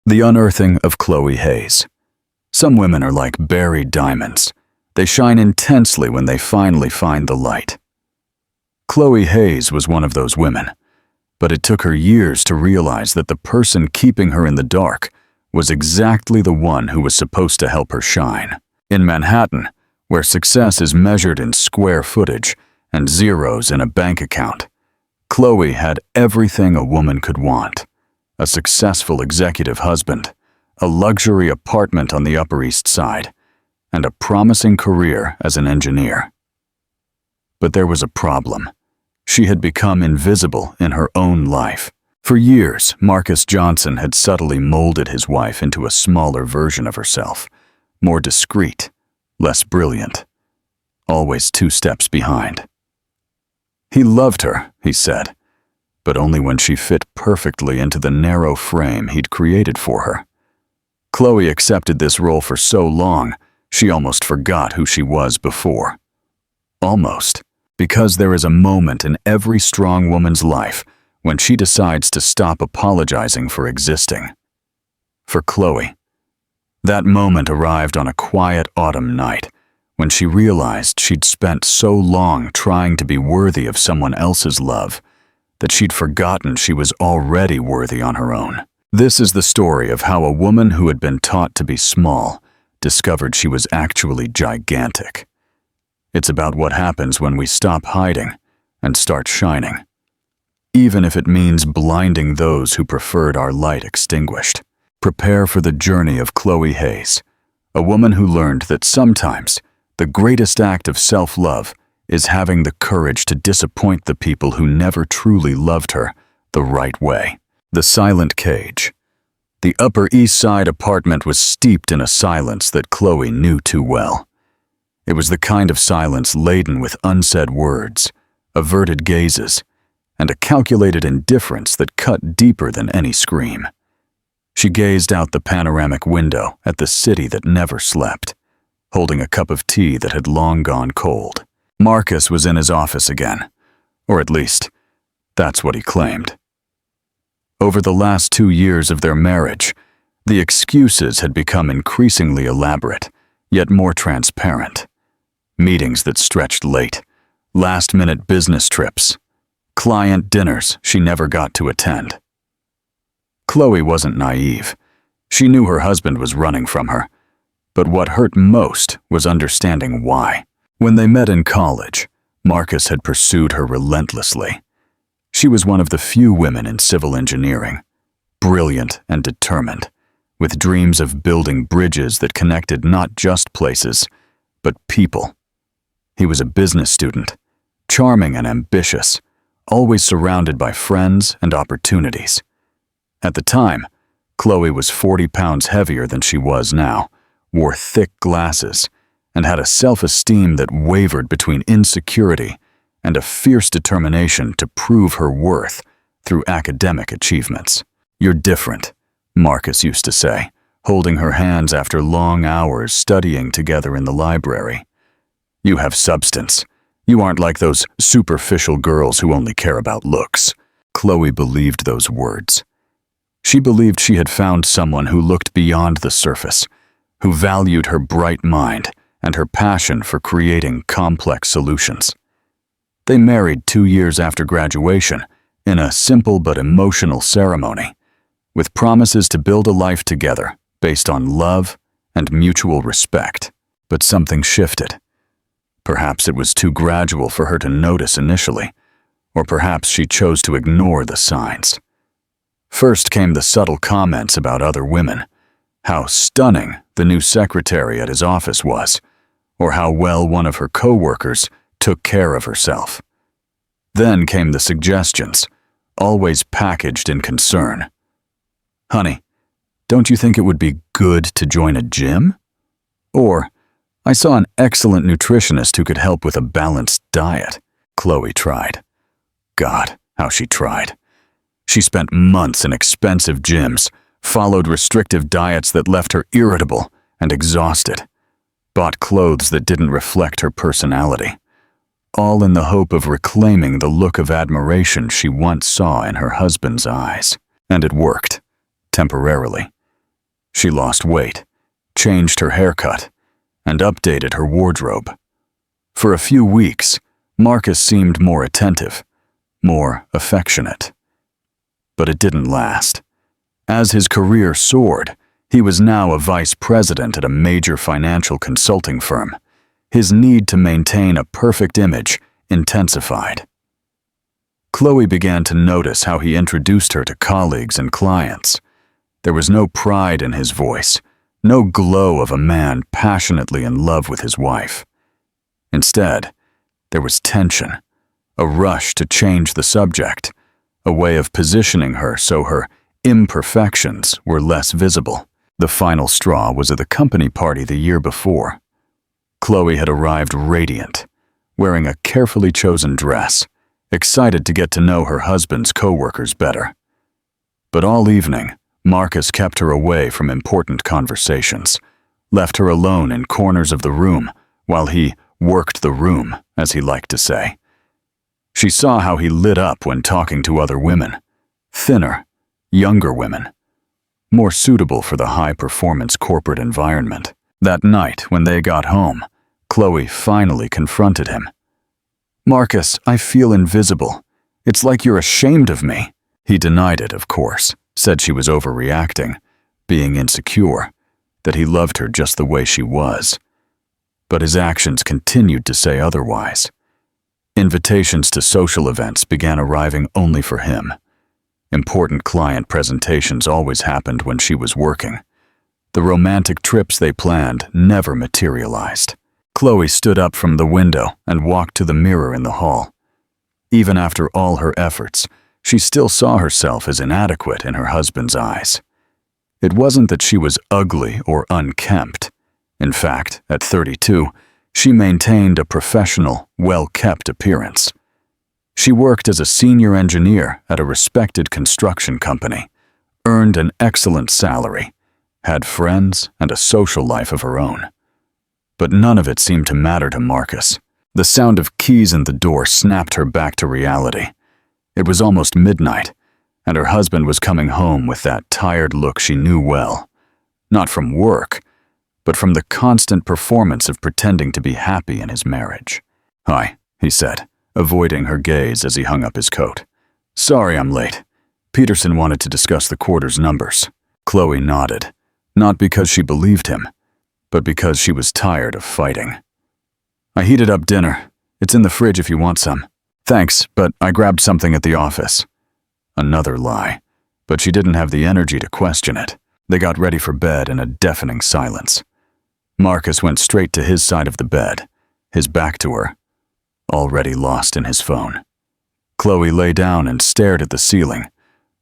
The unearthing of Chloe Hayes. Some women are like buried diamonds. They shine intensely when they finally find the light. Chloe Hayes was one of those women, but it took her years to realize that the person keeping her in the dark was exactly the one who was supposed to help her shine. In Manhattan, where success is measured in square footage and zeros in a bank account, Chloe had everything a woman could want: a successful executive husband, a luxury apartment on the Upper East Side, and a promising career as an engineer. But there was a problem. She had become invisible in her own life. For years, Marcus Johnson had subtly molded his wife into a smaller version of herself, more discreet, less brilliant, always 2 steps behind. He loved her, he said, but only when she fit perfectly into the narrow frame he'd created for her. Chloe accepted this role for so long, she almost forgot who she was before. Almost, because there is a moment in every strong woman's life when she decides to stop apologizing for existing. For Chloe, that moment arrived on a quiet autumn night when she realized she'd spent so long trying to be worthy of someone else's love that she'd forgotten she was already worthy on her own. This is the story of how a woman who had been taught to be small discovered she was actually gigantic. It's about what happens when we stop hiding and start shining, even if it means blinding those who preferred our light extinguished. Prepare for the journey of Chloe Hayes, a woman who learned that sometimes the greatest act of self-love is having the courage to disappoint the people who never truly loved her the right way. The silent cage. The Upper East Side apartment was steeped in a silence that Chloe knew too well. It was the kind of silence laden with unsaid words, averted gazes, and a calculated indifference that cut deeper than any scream. She gazed out the panoramic window at the city that never slept, holding a cup of tea that had long gone cold. Marcus was in his office again, or at least, that's what he claimed. Over the last 2 years of their marriage, the excuses had become increasingly elaborate, yet more transparent. Meetings that stretched late, last-minute business trips, client dinners she never got to attend. Chloe wasn't naive. She knew her husband was running from her, but what hurt most was understanding why. When they met in college, Marcus had pursued her relentlessly. She was one of the few women in civil engineering, brilliant and determined, with dreams of building bridges that connected not just places, but people. He was a business student, charming and ambitious, always surrounded by friends and opportunities. At the time, Chloe was 40 pounds heavier than she was now, wore thick glasses, and had a self-esteem that wavered between insecurity and a fierce determination to prove her worth through academic achievements. "You're different," Marcus used to say, holding her hands after long hours studying together in the library. "You have substance. You aren't like those superficial girls who only care about looks." Chloe believed those words. She believed she had found someone who looked beyond the surface, who valued her bright mind and her passion for creating complex solutions. They married 2 years after graduation in a simple but emotional ceremony, with promises to build a life together based on love and mutual respect. But something shifted. Perhaps it was too gradual for her to notice initially, or perhaps she chose to ignore the signs. First came the subtle comments about other women, how stunning the new secretary at his office was, or how well one of her co-workers took care of herself. Then came the suggestions, always packaged in concern. "Honey, don't you think it would be good to join a gym?" Or, "I saw an excellent nutritionist who could help with a balanced diet." Chloe tried. God, how she tried. She spent months in expensive gyms, followed restrictive diets that left her irritable and exhausted, bought clothes that didn't reflect her personality, all in the hope of reclaiming the look of admiration she once saw in her husband's eyes. And it worked, temporarily. She lost weight, changed her haircut, and updated her wardrobe. For a few weeks, Marcus seemed more attentive, more affectionate. But it didn't last. As his career soared, he was now a vice president at a major financial consulting firm. His need to maintain a perfect image intensified. Chloe began to notice how he introduced her to colleagues and clients. There was no pride in his voice, no glow of a man passionately in love with his wife. Instead, there was tension, a rush to change the subject, a way of positioning her so her imperfections were less visible. The final straw was at the company party the year before. Chloe had arrived radiant, wearing a carefully chosen dress, excited to get to know her husband's co-workers better. But all evening, Marcus kept her away from important conversations, left her alone in corners of the room while he worked the room, as he liked to say. She saw how he lit up when talking to other women, thinner, younger women, more suitable for the high-performance corporate environment. That night, when they got home, Chloe finally confronted him. "Marcus, I feel invisible. It's like you're ashamed of me." He denied it, of course, said she was overreacting, being insecure, that he loved her just the way she was. But his actions continued to say otherwise. Invitations to social events began arriving only for him. Important client presentations always happened when she was working. The romantic trips they planned never materialized. Chloe stood up from the window and walked to the mirror in the hall. Even after all her efforts, she still saw herself as inadequate in her husband's eyes. It wasn't that she was ugly or unkempt. In fact, at 32, she maintained a professional, well-kept appearance. She worked as a senior engineer at a respected construction company, earned an excellent salary, had friends and a social life of her own. But none of it seemed to matter to Marcus. The sound of keys in the door snapped her back to reality. It was almost midnight, and her husband was coming home with that tired look she knew well. Not from work, but from the constant performance of pretending to be happy in his marriage. "Hi," he said, avoiding her gaze as he hung up his coat. "Sorry I'm late. Peterson wanted to discuss the quarter's numbers." Chloe nodded, not because she believed him, but because she was tired of fighting. "I heated up dinner. It's in the fridge if you want some." "Thanks, but I grabbed something at the office." Another lie, but she didn't have the energy to question it. They got ready for bed in a deafening silence. Marcus went straight to his side of the bed, his back to her, already lost in his phone. Chloe lay down and stared at the ceiling,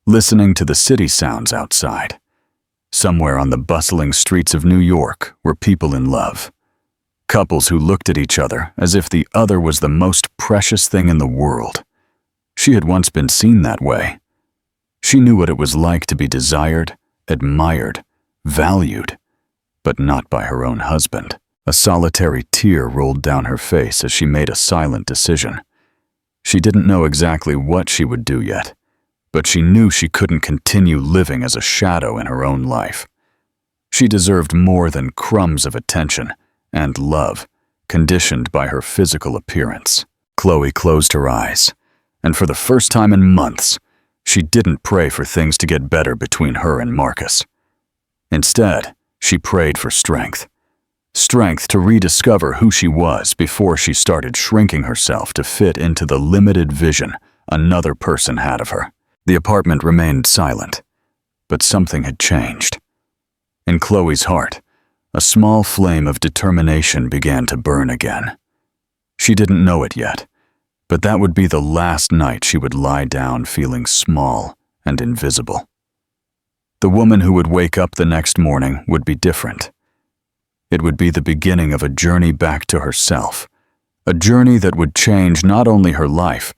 listening to the city sounds outside. Somewhere on the bustling streets of New York were people in love. Couples who looked at each other as if the other was the most precious thing in the world. She had once been seen that way. She knew what it was like to be desired, admired, valued, but not by her own husband. A solitary tear rolled down her face as she made a silent decision. She didn't know exactly what she would do yet, but she knew she couldn't continue living as a shadow in her own life. She deserved more than crumbs of attention and love, conditioned by her physical appearance. Chloe closed her eyes, and for the first time in months, she didn't pray for things to get better between her and Marcus. Instead, she prayed for strength. Strength to rediscover who she was before she started shrinking herself to fit into the limited vision another person had of her. The apartment remained silent, but something had changed. In Chloe's heart, a small flame of determination began to burn again. She didn't know it yet, but that would be the last night she would lie down feeling small and invisible. The woman who would wake up the next morning would be different. It would be the beginning of a journey back to herself, a journey that would change not only her life,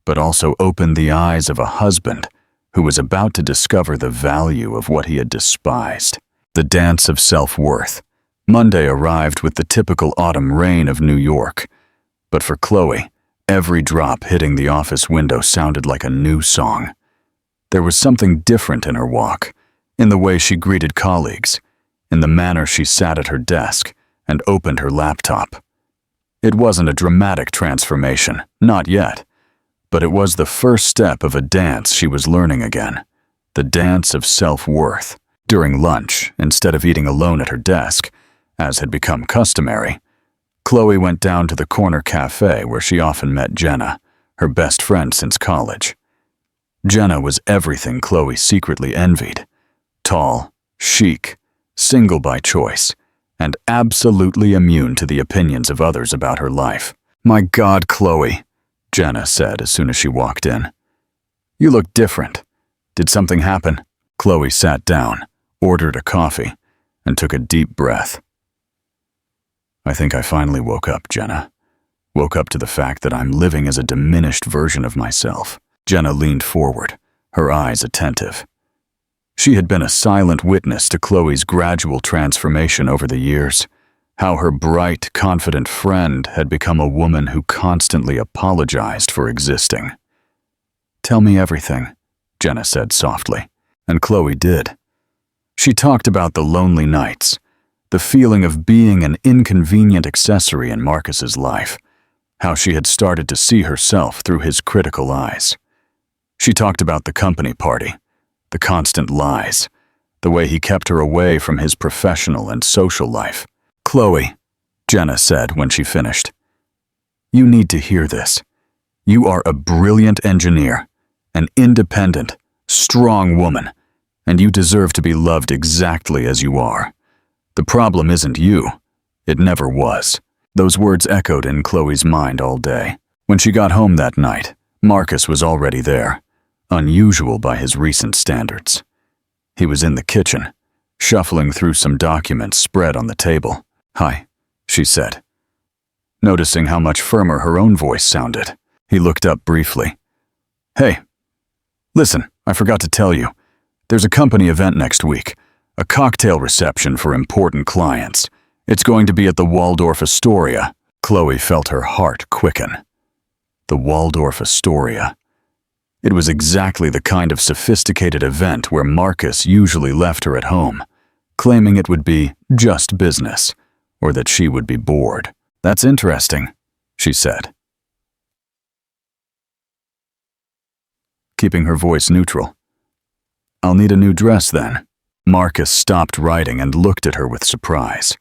but also open the eyes of a husband who was about to discover the value of what he had despised. The dance of self-worth. Monday arrived with the typical autumn rain of New York, but for Chloe, every drop hitting the office window sounded like a new song. There was something different in her walk, in the way she greeted colleagues, in the manner she sat at her desk and opened her laptop. It wasn't a dramatic transformation, not yet, but it was the first step of a dance she was learning again, the dance of self-worth. During lunch, instead of eating alone at her desk, as had become customary, Chloe went down to the corner cafe where she often met Jenna, her best friend since college. Jenna was everything Chloe secretly envied. Tall, chic, single by choice, and absolutely immune to the opinions of others about her life. "My God, Chloe," Jenna said as soon as she walked in. "You look different. Did something happen?" Chloe sat down, ordered a coffee, and took a deep breath. "I think I finally woke up, Jenna. Woke up to the fact that I'm living as a diminished version of myself." Jenna leaned forward, her eyes attentive. She had been a silent witness to Chloe's gradual transformation over the years, how her bright, confident friend had become a woman who constantly apologized for existing. "Tell me everything," Jenna said softly, and Chloe did. She talked about the lonely nights, the feeling of being an inconvenient accessory in Marcus's life, how she had started to see herself through his critical eyes. She talked about the company party, the constant lies, the way he kept her away from his professional and social life. "Chloe," Jenna said when she finished, "you need to hear this. You are a brilliant engineer, an independent, strong woman, and you deserve to be loved exactly as you are. The problem isn't you. It never was." Those words echoed in Chloe's mind all day. When she got home that night, Marcus was already there, unusual by his recent standards. He was in the kitchen, shuffling through some documents spread on the table. "Hi," she said, noticing how much firmer her own voice sounded. He looked up briefly. "Hey, listen, I forgot to tell you. There's a company event next week, a cocktail reception for important clients. It's going to be at the Waldorf Astoria." Chloe felt her heart quicken. The Waldorf Astoria. It was exactly the kind of sophisticated event where Marcus usually left her at home, claiming it would be just business, or that she would be bored. "That's interesting," she said, keeping her voice neutral. "I'll need a new dress then." Marcus stopped writing and looked at her with surprise.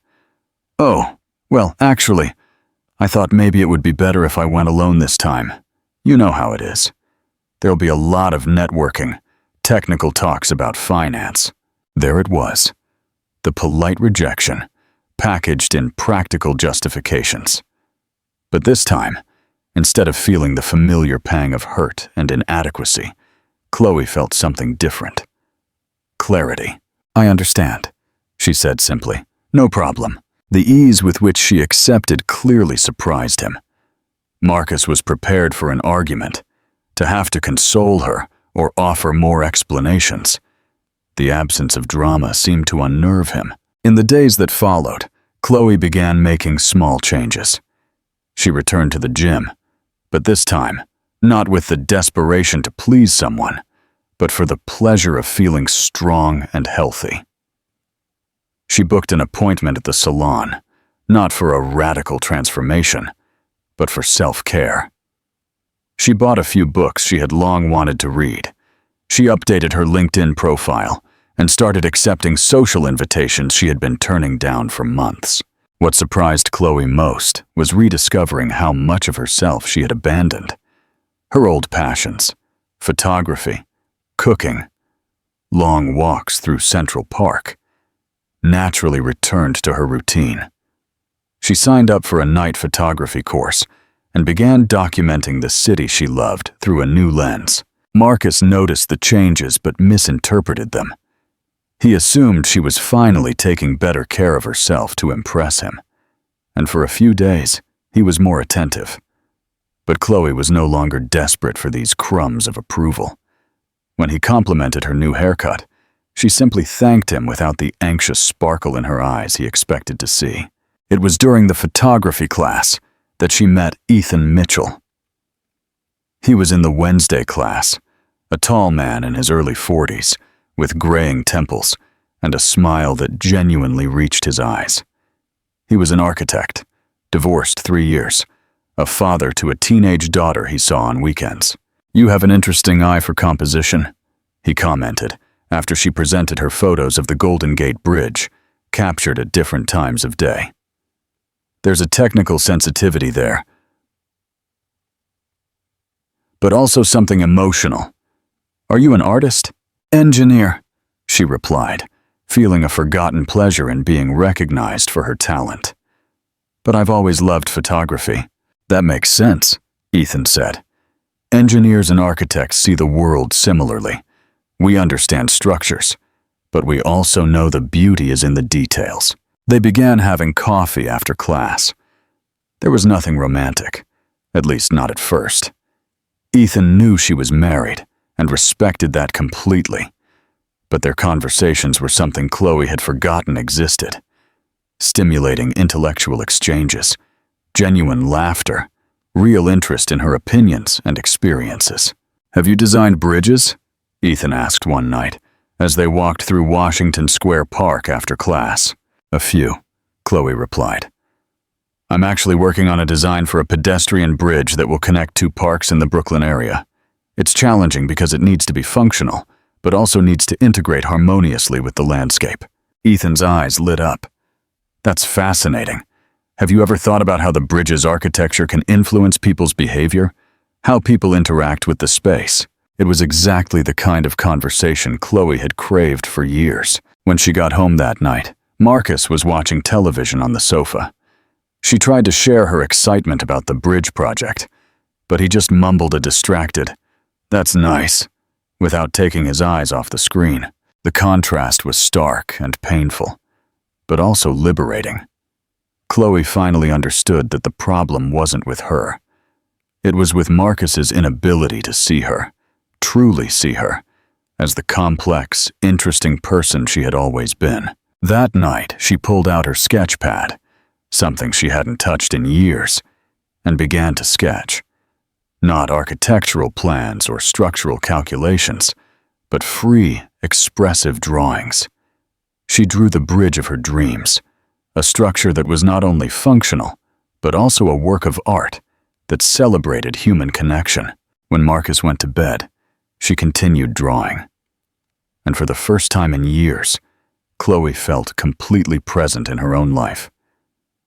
"Oh, well, actually, I thought maybe it would be better if I went alone this time. You know how it is. There'll be a lot of networking, technical talks about finance." There it was, the polite rejection, packaged in practical justifications. But this time, instead of feeling the familiar pang of hurt and inadequacy, Chloe felt something different. Clarity. "I understand," she said simply. "No problem." The ease with which she accepted clearly surprised him. Marcus was prepared for an argument, to have to console her or offer more explanations. The absence of drama seemed to unnerve him. In the days that followed, Chloe began making small changes. She returned to the gym, but this time, not with the desperation to please someone, but for the pleasure of feeling strong and healthy. She booked an appointment at the salon, not for a radical transformation, but for self-care. She bought a few books she had long wanted to read. She updated her LinkedIn profile and started accepting social invitations she had been turning down for months. What surprised Chloe most was rediscovering how much of herself she had abandoned. Her old passions, photography, cooking, long walks through Central Park, naturally returned to her routine. She signed up for a night photography course and began documenting the city she loved through a new lens. Marcus noticed the changes but misinterpreted them. He assumed she was finally taking better care of herself to impress him, and for a few days, he was more attentive. But Chloe was no longer desperate for these crumbs of approval. When he complimented her new haircut, she simply thanked him without the anxious sparkle in her eyes he expected to see. It was during the photography class that she met Ethan Mitchell. He was in the Wednesday class, a tall man in his early 40s, with graying temples and a smile that genuinely reached his eyes. He was an architect, divorced 3 years, a father to a teenage daughter he saw on weekends. "You have an interesting eye for composition," he commented after she presented her photos of the Golden Gate Bridge, captured at different times of day. "There's a technical sensitivity there, but also something emotional. Are you an artist?" "Engineer," she replied, feeling a forgotten pleasure in being recognized for her talent. "But I've always loved photography." "That makes sense," Ethan said. "Engineers and architects see the world similarly. We understand structures, but we also know the beauty is in the details." They began having coffee after class. There was nothing romantic, at least not at first. Ethan knew she was married and respected that completely, but their conversations were something Chloe had forgotten existed. Stimulating intellectual exchanges, genuine laughter, real interest in her opinions and experiences. "Have you designed bridges?" Ethan asked one night, as they walked through Washington Square Park after class. "A few," Chloe replied. "I'm actually working on a design for a pedestrian bridge that will connect 2 parks in the Brooklyn area. It's challenging because it needs to be functional, but also needs to integrate harmoniously with the landscape." Ethan's eyes lit up. "That's fascinating. Have you ever thought about how the bridge's architecture can influence people's behavior? How people interact with the space?" It was exactly the kind of conversation Chloe had craved for years. When she got home that night, Marcus was watching television on the sofa. She tried to share her excitement about the bridge project, but he just mumbled a distracted, "That's nice," without taking his eyes off the screen. The contrast was stark and painful, but also liberating. Chloe finally understood that the problem wasn't with her. It was with Marcus's inability to see her, truly see her, as the complex, interesting person she had always been. That night, she pulled out her sketch pad, something she hadn't touched in years, and began to sketch. Not architectural plans or structural calculations, but free, expressive drawings. She drew the bridge of her dreams, a structure that was not only functional, but also a work of art that celebrated human connection. When Marcus went to bed, she continued drawing. And for the first time in years, Chloe felt completely present in her own life.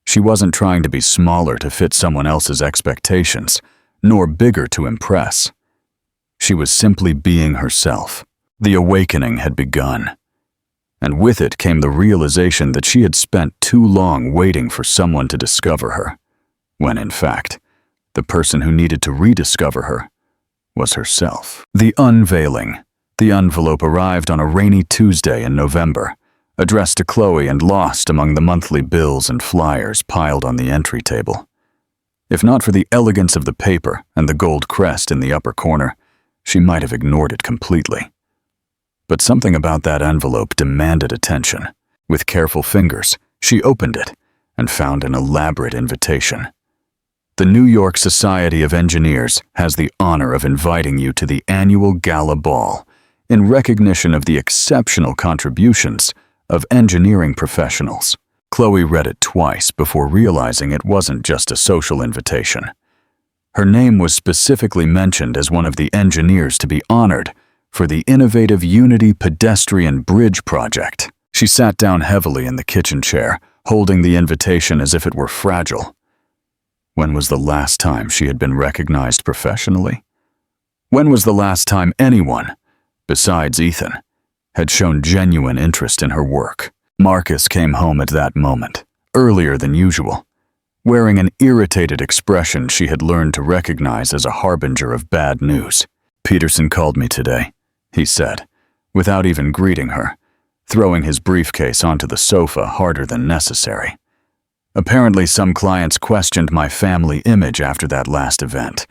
She wasn't trying to be smaller to fit someone else's expectations, nor bigger to impress. She was simply being herself. The awakening had begun. And with it came the realization that she had spent too long waiting for someone to discover her, when in fact, the person who needed to rediscover her was herself. The unveiling. The envelope arrived on a rainy Tuesday in November, addressed to Chloe and lost among the monthly bills and flyers piled on the entry table. If not for the elegance of the paper and the gold crest in the upper corner, she might have ignored it completely. But something about that envelope demanded attention. With careful fingers, she opened it and found an elaborate invitation. The New York Society of Engineers has the honor of inviting you to the annual gala ball in recognition of the exceptional contributions of engineering professionals. Chloe read it twice before realizing it wasn't just a social invitation. Her name was specifically mentioned as one of the engineers to be honored for the innovative Unity Pedestrian Bridge project. She sat down heavily in the kitchen chair, holding the invitation as if it were fragile. When was the last time she had been recognized professionally? When was the last time anyone, besides Ethan, had shown genuine interest in her work? Marcus came home at that moment, earlier than usual, wearing an irritated expression she had learned to recognize as a harbinger of bad news. "Peterson called me today," he said, without even greeting her, throwing his briefcase onto the sofa harder than necessary. "Apparently some clients questioned my family image after that last event.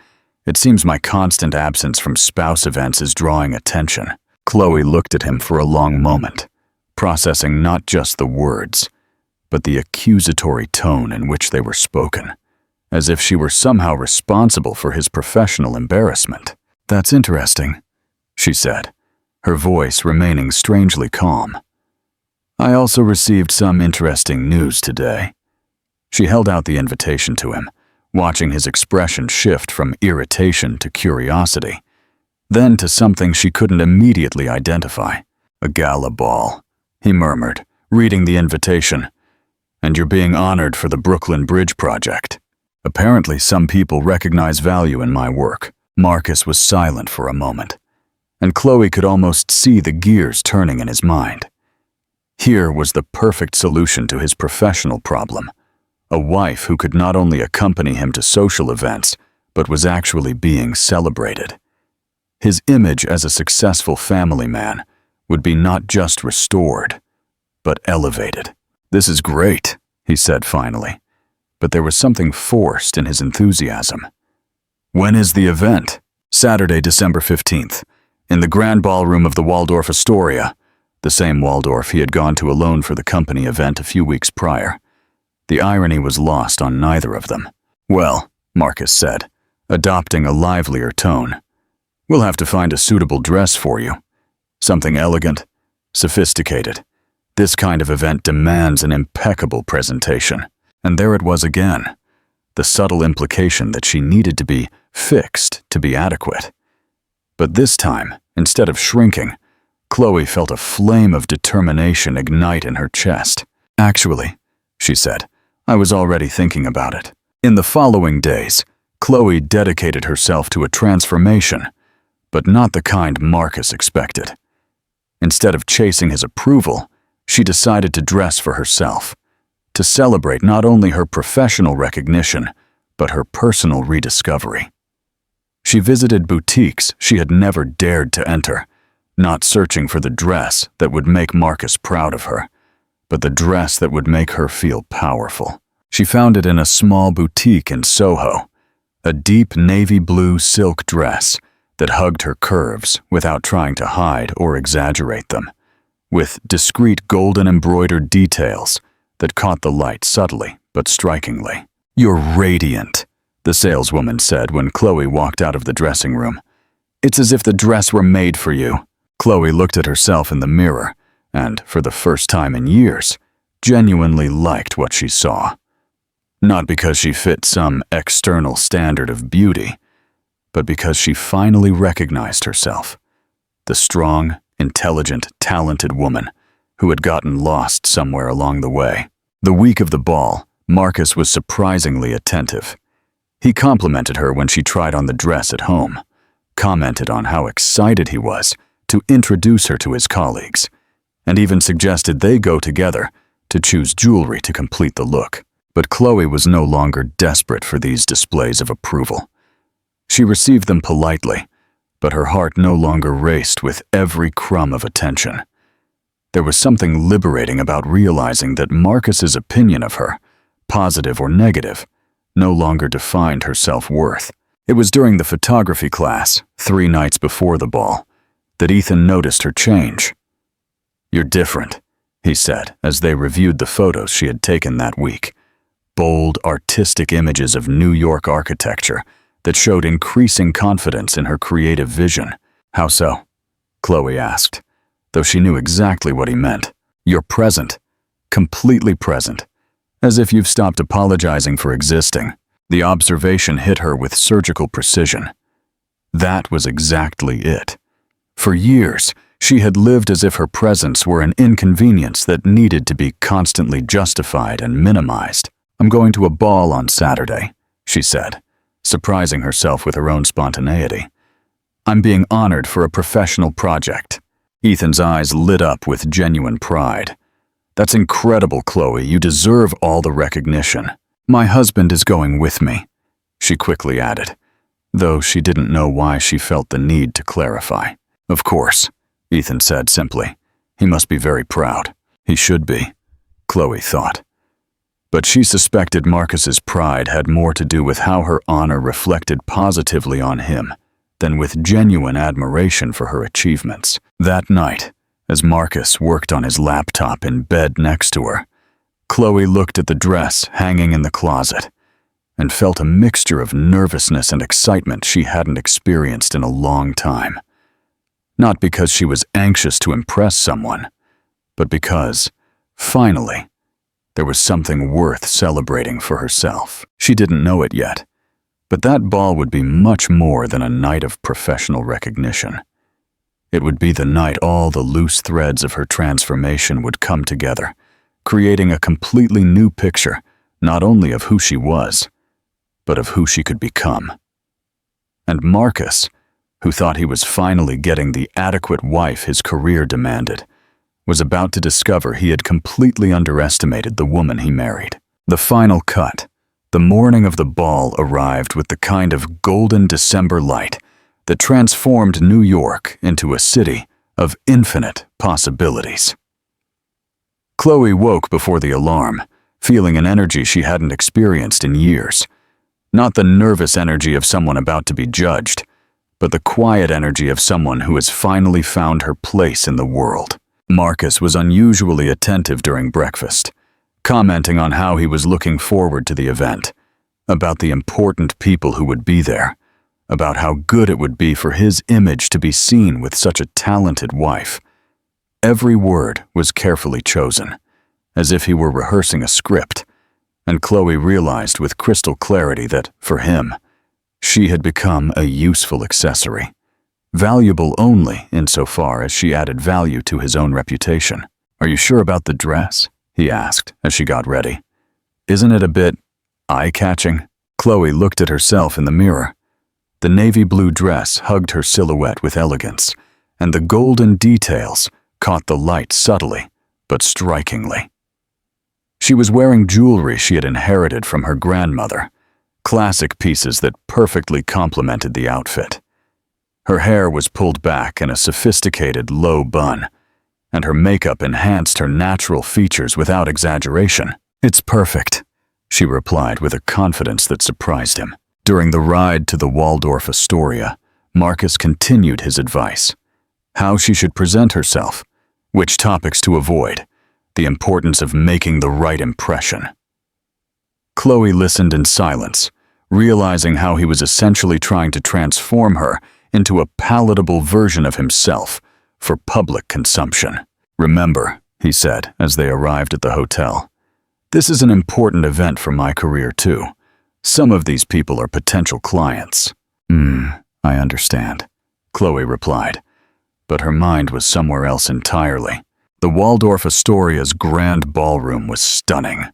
It seems my constant absence from spouse events is drawing attention." Chloe looked at him for a long moment, processing not just the words, but the accusatory tone in which they were spoken, as if she were somehow responsible for his professional embarrassment. "That's interesting," she said, her voice remaining strangely calm. "I also received some interesting news today." She held out the invitation to him, watching his expression shift from irritation to curiosity, then to something she couldn't immediately identify. "A gala ball," he murmured, reading the invitation. "And you're being honored for the Brooklyn Bridge project. Apparently some people recognize value in my work." Marcus was silent for a moment, and Chloe could almost see the gears turning in his mind. Here was the perfect solution to his professional problem. A wife who could not only accompany him to social events, but was actually being celebrated. His image as a successful family man would be not just restored, but elevated. "This is great," he said finally, but there was something forced in his enthusiasm. "When is the event?" "Saturday, December 15th, in the Grand Ballroom of the Waldorf Astoria," the same Waldorf he had gone to alone for the company event a few weeks prior. The irony was lost on neither of them. "Well," Marcus said, adopting a livelier tone, "we'll have to find a suitable dress for you. Something elegant, sophisticated. This kind of event demands an impeccable presentation." And there it was again, the subtle implication that she needed to be fixed to be adequate. But this time, instead of shrinking, Chloe felt a flame of determination ignite in her chest. "Actually," she said, "I was already thinking about it." In the following days, Chloe dedicated herself to a transformation, but not the kind Marcus expected. Instead of chasing his approval, she decided to dress for herself, to celebrate not only her professional recognition, but her personal rediscovery. She visited boutiques she had never dared to enter, not searching for the dress that would make Marcus proud of her, but the dress that would make her feel powerful. She found it in a small boutique in Soho, a deep navy blue silk dress that hugged her curves without trying to hide or exaggerate them, with discreet golden embroidered details that caught the light subtly but strikingly. "You're radiant," the saleswoman said when Chloe walked out of the dressing room. "It's as if the dress were made for you." Chloe looked at herself in the mirror and, for the first time in years, genuinely liked what she saw. Not because she fit some external standard of beauty, but because she finally recognized herself, the strong, intelligent, talented woman who had gotten lost somewhere along the way. The week of the ball, Marcus was surprisingly attentive. He complimented her when she tried on the dress at home, commented on how excited he was to introduce her to his colleagues, and even suggested they go together to choose jewelry to complete the look. But Chloe was no longer desperate for these displays of approval. She received them politely, but her heart no longer raced with every crumb of attention. There was something liberating about realizing that Marcus's opinion of her, positive or negative, no longer defined her self-worth. It was during the photography class, 3 nights before the ball, that Ethan noticed her change. "You're different," he said as they reviewed the photos she had taken that week. Bold, artistic images of New York architecture that showed increasing confidence in her creative vision. "How so?" Chloe asked, though she knew exactly what he meant. "You're present, completely present, as if you've stopped apologizing for existing." The observation hit her with surgical precision. That was exactly it. For years, she had lived as if her presence were an inconvenience that needed to be constantly justified and minimized. "I'm going to a ball on Saturday," she said, surprising herself with her own spontaneity. "I'm being honored for a professional project." Ethan's eyes lit up with genuine pride. "That's incredible, Chloe. You deserve all the recognition." "My husband is going with me," she quickly added, though she didn't know why she felt the need to clarify. "Of course," Ethan said simply. "He must be very proud." He should be, Chloe thought. But she suspected Marcus's pride had more to do with how her honor reflected positively on him than with genuine admiration for her achievements. That night, as Marcus worked on his laptop in bed next to her, Chloe looked at the dress hanging in the closet and felt a mixture of nervousness and excitement she hadn't experienced in a long time. Not because she was anxious to impress someone, but because, finally, there was something worth celebrating for herself. She didn't know it yet, but that ball would be much more than a night of professional recognition. It would be the night all the loose threads of her transformation would come together, creating a completely new picture, not only of who she was, but of who she could become. And Marcus, who thought he was finally getting the adequate wife his career demanded, was about to discover he had completely underestimated the woman he married. The final cut, the morning of the ball, arrived with the kind of golden December light that transformed New York into a city of infinite possibilities. Chloe woke before the alarm, feeling an energy she hadn't experienced in years. Not the nervous energy of someone about to be judged, but the quiet energy of someone who has finally found her place in the world. Marcus was unusually attentive during breakfast, commenting on how he was looking forward to the event, about the important people who would be there, about how good it would be for his image to be seen with such a talented wife. Every word was carefully chosen, as if he were rehearsing a script, and Chloe realized with crystal clarity that, for him, she had become a useful accessory, valuable only insofar as she added value to his own reputation. "Are you sure about the dress?" he asked as she got ready. "Isn't it a bit eye-catching?" Chloe looked at herself in the mirror. The navy blue dress hugged her silhouette with elegance, and the golden details caught the light subtly but strikingly. She was wearing jewelry she had inherited from her grandmother, classic pieces that perfectly complemented the outfit. Her hair was pulled back in a sophisticated low bun, and her makeup enhanced her natural features without exaggeration. "It's perfect," she replied with a confidence that surprised him. During the ride to the Waldorf Astoria, Marcus continued his advice: how she should present herself, which topics to avoid, the importance of making the right impression. Chloe listened in silence, realizing how he was essentially trying to transform her into a palatable version of himself for public consumption. "Remember," he said as they arrived at the hotel, "this is an important event for my career too. Some of these people are potential clients." I understand," Chloe replied, but her mind was somewhere else entirely. The Waldorf Astoria's grand ballroom was stunning.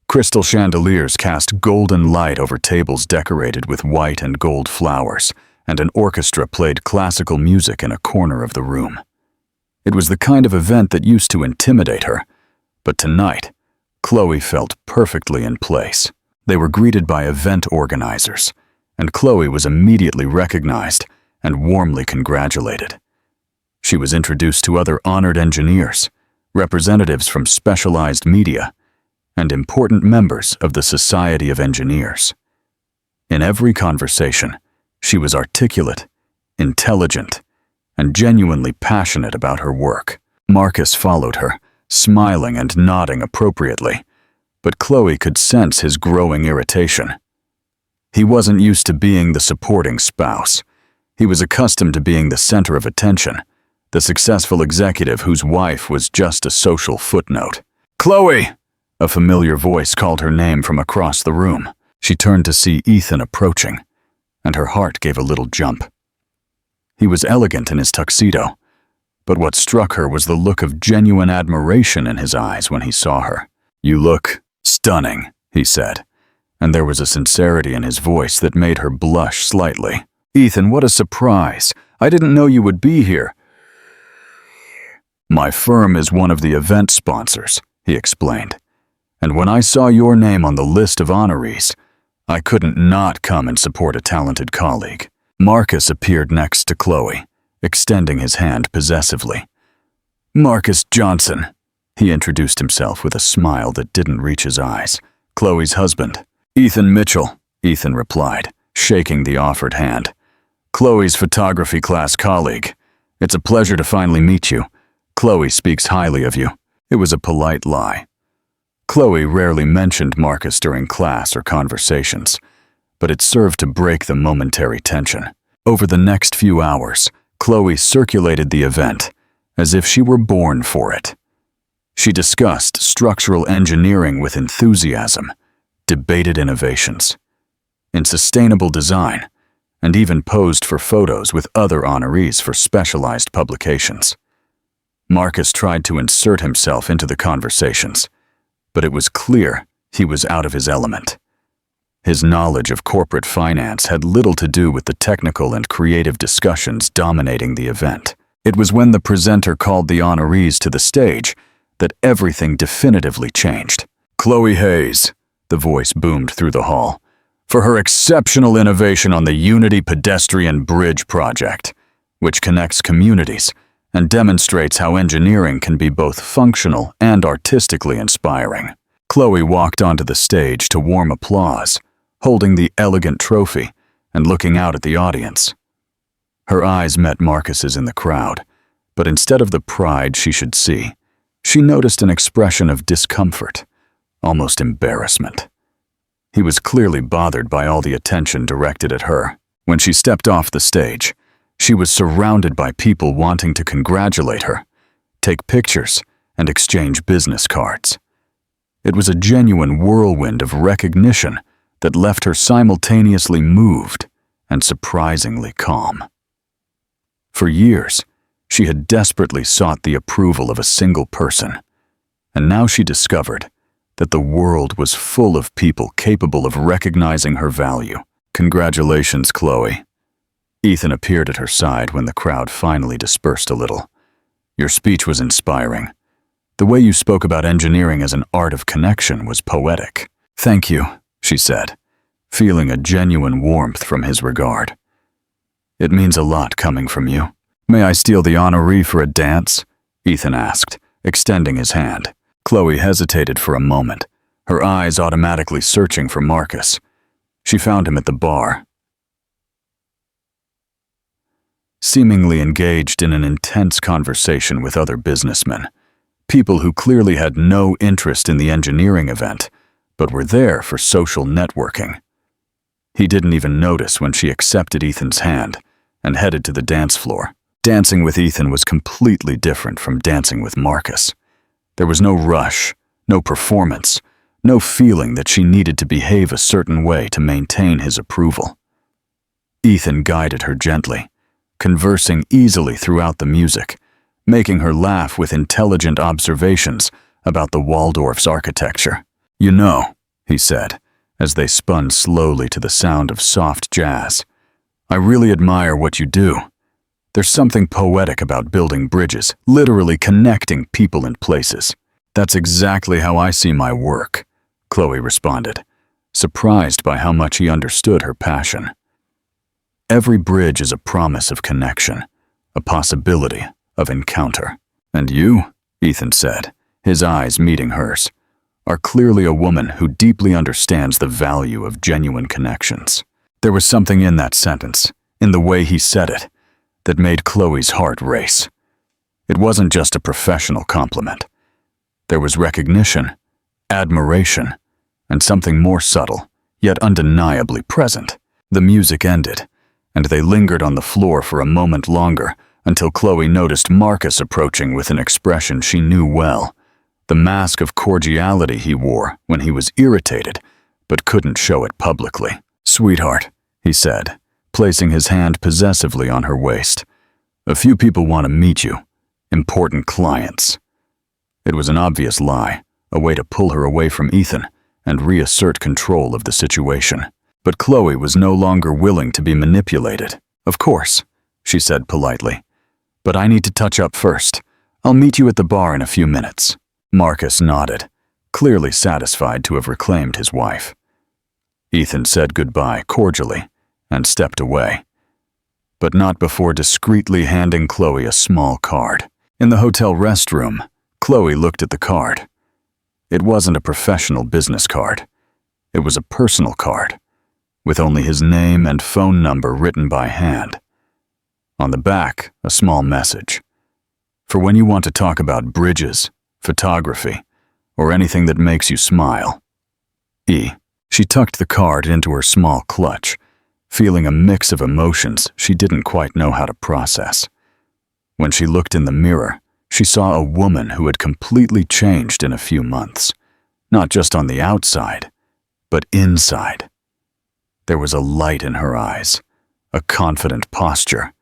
Crystal chandeliers cast golden light over tables decorated with white and gold flowers, and an orchestra played classical music in a corner of the room. It was the kind of event that used to intimidate her, but tonight, Chloe felt perfectly in place. They were greeted by event organizers, and Chloe was immediately recognized and warmly congratulated. She was introduced to other honored engineers, representatives from specialized media, and important members of the Society of Engineers. In every conversation, she was articulate, intelligent, and genuinely passionate about her work. Marcus followed her, smiling and nodding appropriately, but Chloe could sense his growing irritation. He wasn't used to being the supporting spouse. He was accustomed to being the center of attention, the successful executive whose wife was just a social footnote. "Chloe!" A familiar voice called her name from across the room. She turned to see Ethan approaching, and her heart gave a little jump. He was elegant in his tuxedo, but what struck her was the look of genuine admiration in his eyes when he saw her. "You look stunning," he said, and there was a sincerity in his voice that made her blush slightly. "Ethan, what a surprise! I didn't know you would be here." "My firm is one of the event sponsors," he explained, "and when I saw your name on the list of honorees, I couldn't not come and support a talented colleague." Marcus appeared next to Chloe, extending his hand possessively. "Marcus Johnson," he introduced himself with a smile that didn't reach his eyes. "Chloe's husband." "Ethan Mitchell," Ethan replied, shaking the offered hand. "Chloe's photography class colleague. It's a pleasure to finally meet you. Chloe speaks highly of you." It was a polite lie. Chloe rarely mentioned Marcus during class or conversations, but it served to break the momentary tension. Over the next few hours, Chloe circulated the event as if she were born for it. She discussed structural engineering with enthusiasm, debated innovations in sustainable design, and even posed for photos with other honorees for specialized publications. Marcus tried to insert himself into the conversations, but it was clear he was out of his element. His knowledge of corporate finance had little to do with the technical and creative discussions dominating the event. It was when the presenter called the honorees to the stage that everything definitively changed. "Chloe Hayes," the voice boomed through the hall, "for her exceptional innovation on the Unity Pedestrian Bridge project, which connects communities and demonstrates how engineering can be both functional and artistically inspiring." Chloe walked onto the stage to warm applause, holding the elegant trophy and looking out at the audience. Her eyes met Marcus's in the crowd, but instead of the pride she should see, she noticed an expression of discomfort, almost embarrassment. He was clearly bothered by all the attention directed at her. When she stepped off the stage, she was surrounded by people wanting to congratulate her, take pictures, and exchange business cards. It was a genuine whirlwind of recognition that left her simultaneously moved and surprisingly calm. For years, she had desperately sought the approval of a single person, and now she discovered that the world was full of people capable of recognizing her value. "Congratulations, Chloe." Ethan appeared at her side when the crowd finally dispersed a little. "Your speech was inspiring. The way you spoke about engineering as an art of connection was poetic." "Thank you," she said, feeling a genuine warmth from his regard. "It means a lot coming from you." "May I steal the honoree for a dance?" Ethan asked, extending his hand. Chloe hesitated for a moment, her eyes automatically searching for Marcus. She found him at the bar, seemingly engaged in an intense conversation with other businessmen, people who clearly had no interest in the engineering event, but were there for social networking. He didn't even notice when she accepted Ethan's hand and headed to the dance floor. Dancing with Ethan was completely different from dancing with Marcus. There was no rush, no performance, no feeling that she needed to behave a certain way to maintain his approval. Ethan guided her gently, conversing easily throughout the music, making her laugh with intelligent observations about the Waldorf's architecture. "You know," he said, as they spun slowly to the sound of soft jazz, "I really admire what you do. There's something poetic about building bridges, literally connecting people and places." "That's exactly how I see my work," Chloe responded, surprised by how much he understood her passion. "Every bridge is a promise of connection, a possibility of encounter." "And you," Ethan said, his eyes meeting hers, "are clearly a woman who deeply understands the value of genuine connections." There was something in that sentence, in the way he said it, that made Chloe's heart race. It wasn't just a professional compliment. There was recognition, admiration, and something more subtle, yet undeniably present. The music ended, and they lingered on the floor for a moment longer until Chloe noticed Marcus approaching with an expression she knew well, the mask of cordiality he wore when he was irritated, but couldn't show it publicly. "Sweetheart," he said, placing his hand possessively on her waist, "a few people want to meet you. Important clients." It was an obvious lie, a way to pull her away from Ethan and reassert control of the situation. But Chloe was no longer willing to be manipulated. "Of course," she said politely, "but I need to touch up first. I'll meet you at the bar in a few minutes." Marcus nodded, clearly satisfied to have reclaimed his wife. Ethan said goodbye cordially and stepped away, but not before discreetly handing Chloe a small card. In the hotel restroom, Chloe looked at the card. It wasn't a professional business card. It was a personal card, with only his name and phone number written by hand. On the back, a small message. "For when you want to talk about bridges, photography, or anything that makes you smile. E." She tucked the card into her small clutch, feeling a mix of emotions she didn't quite know how to process. When she looked in the mirror, she saw a woman who had completely changed in a few months, not just on the outside, but inside. There was a light in her eyes, a confident posture,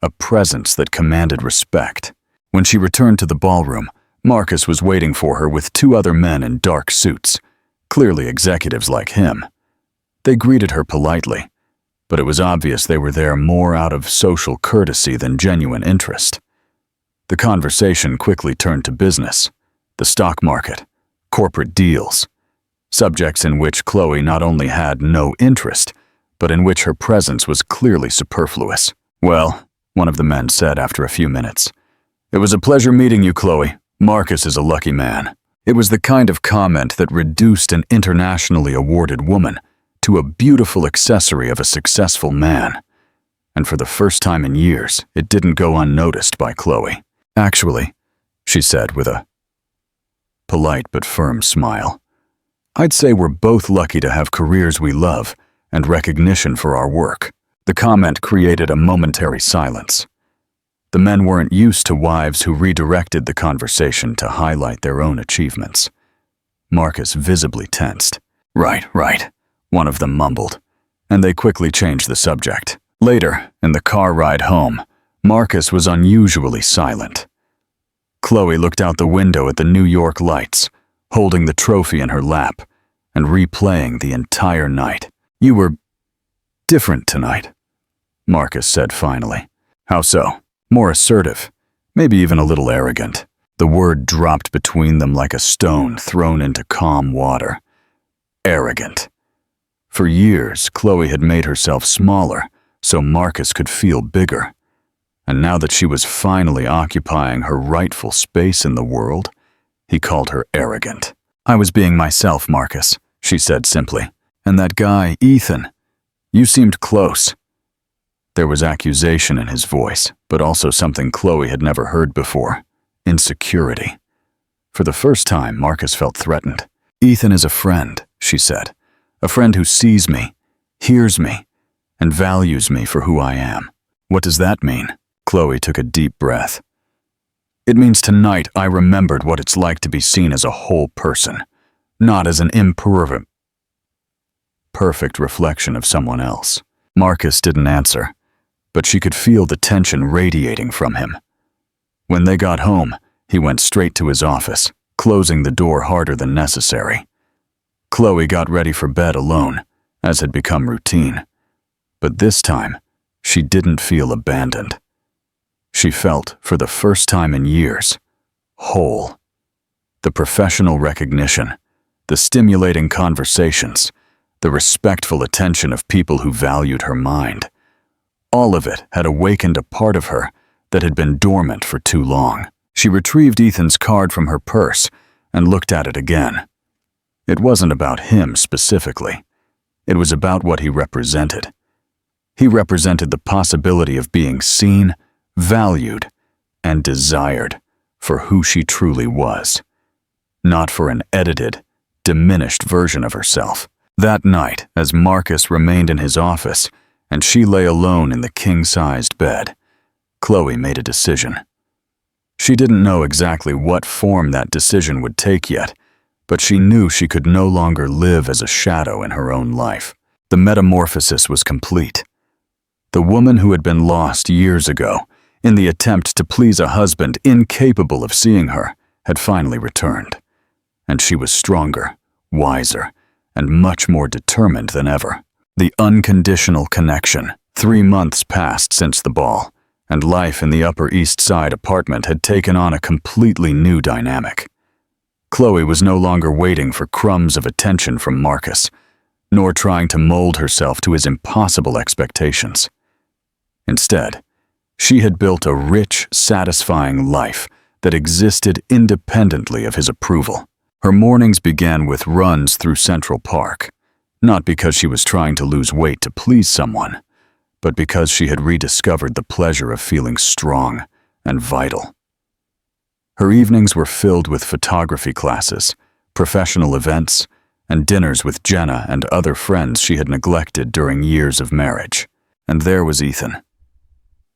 a presence that commanded respect. When she returned to the ballroom, Marcus was waiting for her with two other men in dark suits, clearly executives like him. They greeted her politely, but it was obvious they were there more out of social courtesy than genuine interest. The conversation quickly turned to business, the stock market, corporate deals, subjects in which Chloe not only had no interest, but in which her presence was clearly superfluous. "Well," one of the men said after a few minutes, "it was a pleasure meeting you, Chloe. Marcus is a lucky man." It was the kind of comment that reduced an internationally awarded woman to a beautiful accessory of a successful man. And for the first time in years, it didn't go unnoticed by Chloe. "Actually," she said with a polite but firm smile, "I'd say we're both lucky to have careers we love and recognition for our work." The comment created a momentary silence. The men weren't used to wives who redirected the conversation to highlight their own achievements. Marcus visibly tensed. Right, one of them mumbled, and they quickly changed the subject. Later, in the car ride home, Marcus was unusually silent. Chloe looked out the window at the New York lights, holding the trophy in her lap and replaying the entire night. "You were different tonight," Marcus said finally. "How so?" "More assertive, maybe even a little arrogant." The word dropped between them like a stone thrown into calm water. Arrogant. For years, Chloe had made herself smaller so Marcus could feel bigger. And now that she was finally occupying her rightful space in the world, he called her arrogant. "I was being myself, Marcus," she said simply. "And that guy, Ethan, you seemed close." There was accusation in his voice, but also something Chloe had never heard before: insecurity. For the first time, Marcus felt threatened. "Ethan is a friend," she said. "A friend who sees me, hears me, and values me for who I am." "What does that mean?" Chloe took a deep breath. "It means tonight I remembered what it's like to be seen as a whole person, not as an perfect reflection of someone else." Marcus didn't answer, but she could feel the tension radiating from him. When they got home, he went straight to his office, closing the door harder than necessary. Chloe got ready for bed alone, as had become routine. But this time, she didn't feel abandoned. She felt, for the first time in years, whole. The professional recognition, the stimulating conversations, the respectful attention of people who valued her mind. All of it had awakened a part of her that had been dormant for too long. She retrieved Ethan's card from her purse and looked at it again. It wasn't about him specifically. It was about what he represented. He represented the possibility of being seen, valued, and desired for who she truly was, not for an edited, diminished version of herself. That night, as Marcus remained in his office and she lay alone in the king-sized bed, Chloe made a decision. She didn't know exactly what form that decision would take yet, but she knew she could no longer live as a shadow in her own life. The metamorphosis was complete. The woman who had been lost years ago, in the attempt to please a husband incapable of seeing her, had finally returned. And she was stronger, wiser, and much more determined than ever. The unconditional connection. 3 months passed since the ball, and life in the Upper East Side apartment had taken on a completely new dynamic. Chloe was no longer waiting for crumbs of attention from Marcus, nor trying to mold herself to his impossible expectations. Instead, she had built a rich, satisfying life that existed independently of his approval. Her mornings began with runs through Central Park, not because she was trying to lose weight to please someone, but because she had rediscovered the pleasure of feeling strong and vital. Her evenings were filled with photography classes, professional events, and dinners with Jenna and other friends she had neglected during years of marriage. And there was Ethan.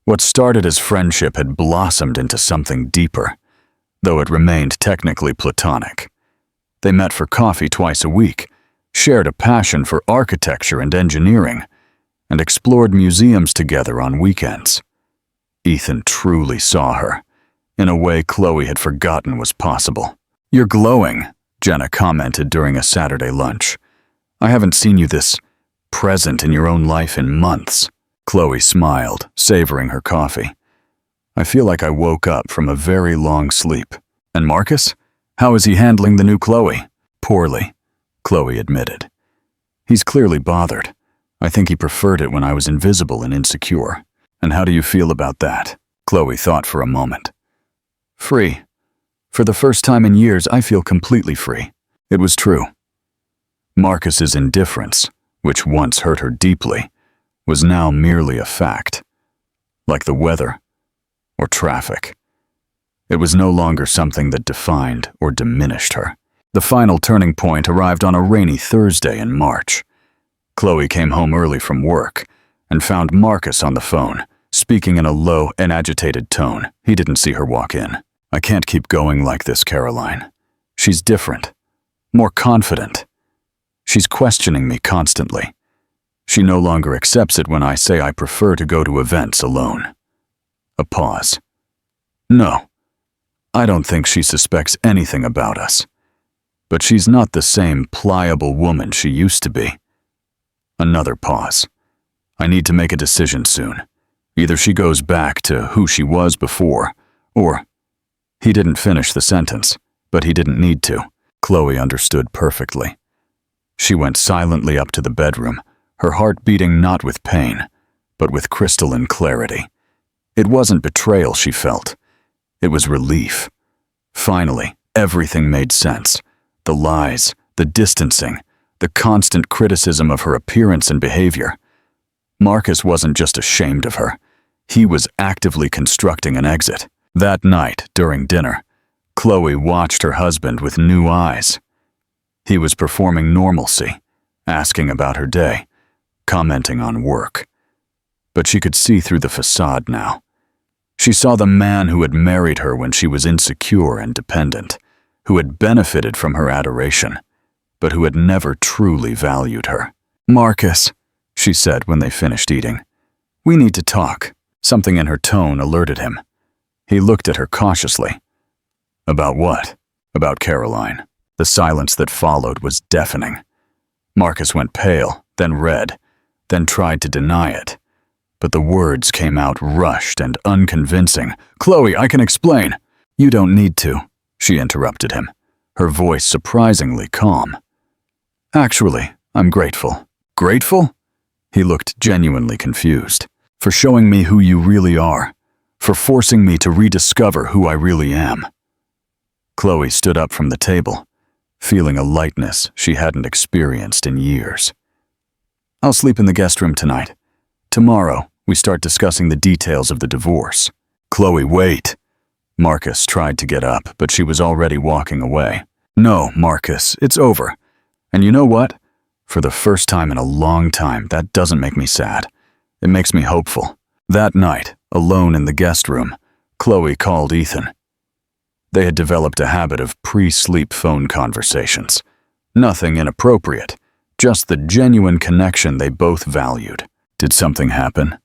What started as friendship had blossomed into something deeper, though it remained technically platonic. They met for coffee twice a week, shared a passion for architecture and engineering, and explored museums together on weekends. Ethan truly saw her, in a way Chloe had forgotten was possible. "You're glowing," Jenna commented during a Saturday lunch. "I haven't seen you this present in your own life in months." Chloe smiled, savoring her coffee. "I feel like I woke up from a very long sleep." "And Marcus? How is he handling the new Chloe?" "Poorly," Chloe admitted. "He's clearly bothered. I think he preferred it when I was invisible and insecure." "And how do you feel about that?" Chloe thought for a moment. "Free. For the first time in years, I feel completely free." It was true. Marcus's indifference, which once hurt her deeply, was now merely a fact, like the weather or traffic. It was no longer something that defined or diminished her. The final turning point arrived on a rainy Thursday in March. Chloe came home early from work and found Marcus on the phone, speaking in a low and agitated tone. He didn't see her walk in. "I can't keep going like this, Caroline. She's different, more confident. She's questioning me constantly. She no longer accepts it when I say I prefer to go to events alone." A pause. "No, I don't think she suspects anything about us. But she's not the same pliable woman she used to be." Another pause. "I need to make a decision soon. Either she goes back to who she was before, or—" He didn't finish the sentence, but he didn't need to. Chloe understood perfectly. She went silently up to the bedroom, her heart beating not with pain, but with crystalline clarity. It wasn't betrayal she felt. It was relief. Finally, everything made sense. The lies, the distancing, the constant criticism of her appearance and behavior. Marcus wasn't just ashamed of her. He was actively constructing an exit. That night, during dinner, Chloe watched her husband with new eyes. He was performing normalcy, asking about her day, commenting on work. But she could see through the facade now. She saw the man who had married her when she was insecure and dependent, who had benefited from her adoration, but who had never truly valued her. "Marcus," she said when they finished eating, "we need to talk." Something in her tone alerted him. He looked at her cautiously. "About what?" "About Caroline." The silence that followed was deafening. Marcus went pale, then red, then tried to deny it. But the words came out rushed and unconvincing. "Chloe, I can explain." "You don't need to," she interrupted him, her voice surprisingly calm. "Actually, I'm grateful." "Grateful?" He looked genuinely confused. "For showing me who you really are, for forcing me to rediscover who I really am." Chloe stood up from the table, feeling a lightness she hadn't experienced in years. "I'll sleep in the guest room tonight. Tomorrow, we start discussing the details of the divorce." "Chloe, wait." Marcus tried to get up, but she was already walking away. "No, Marcus, it's over. And you know what? For the first time in a long time, that doesn't make me sad. It makes me hopeful." That night, alone in the guest room, Chloe called Ethan. They had developed a habit of pre-sleep phone conversations. Nothing inappropriate, just the genuine connection they both valued. "Did something happen?"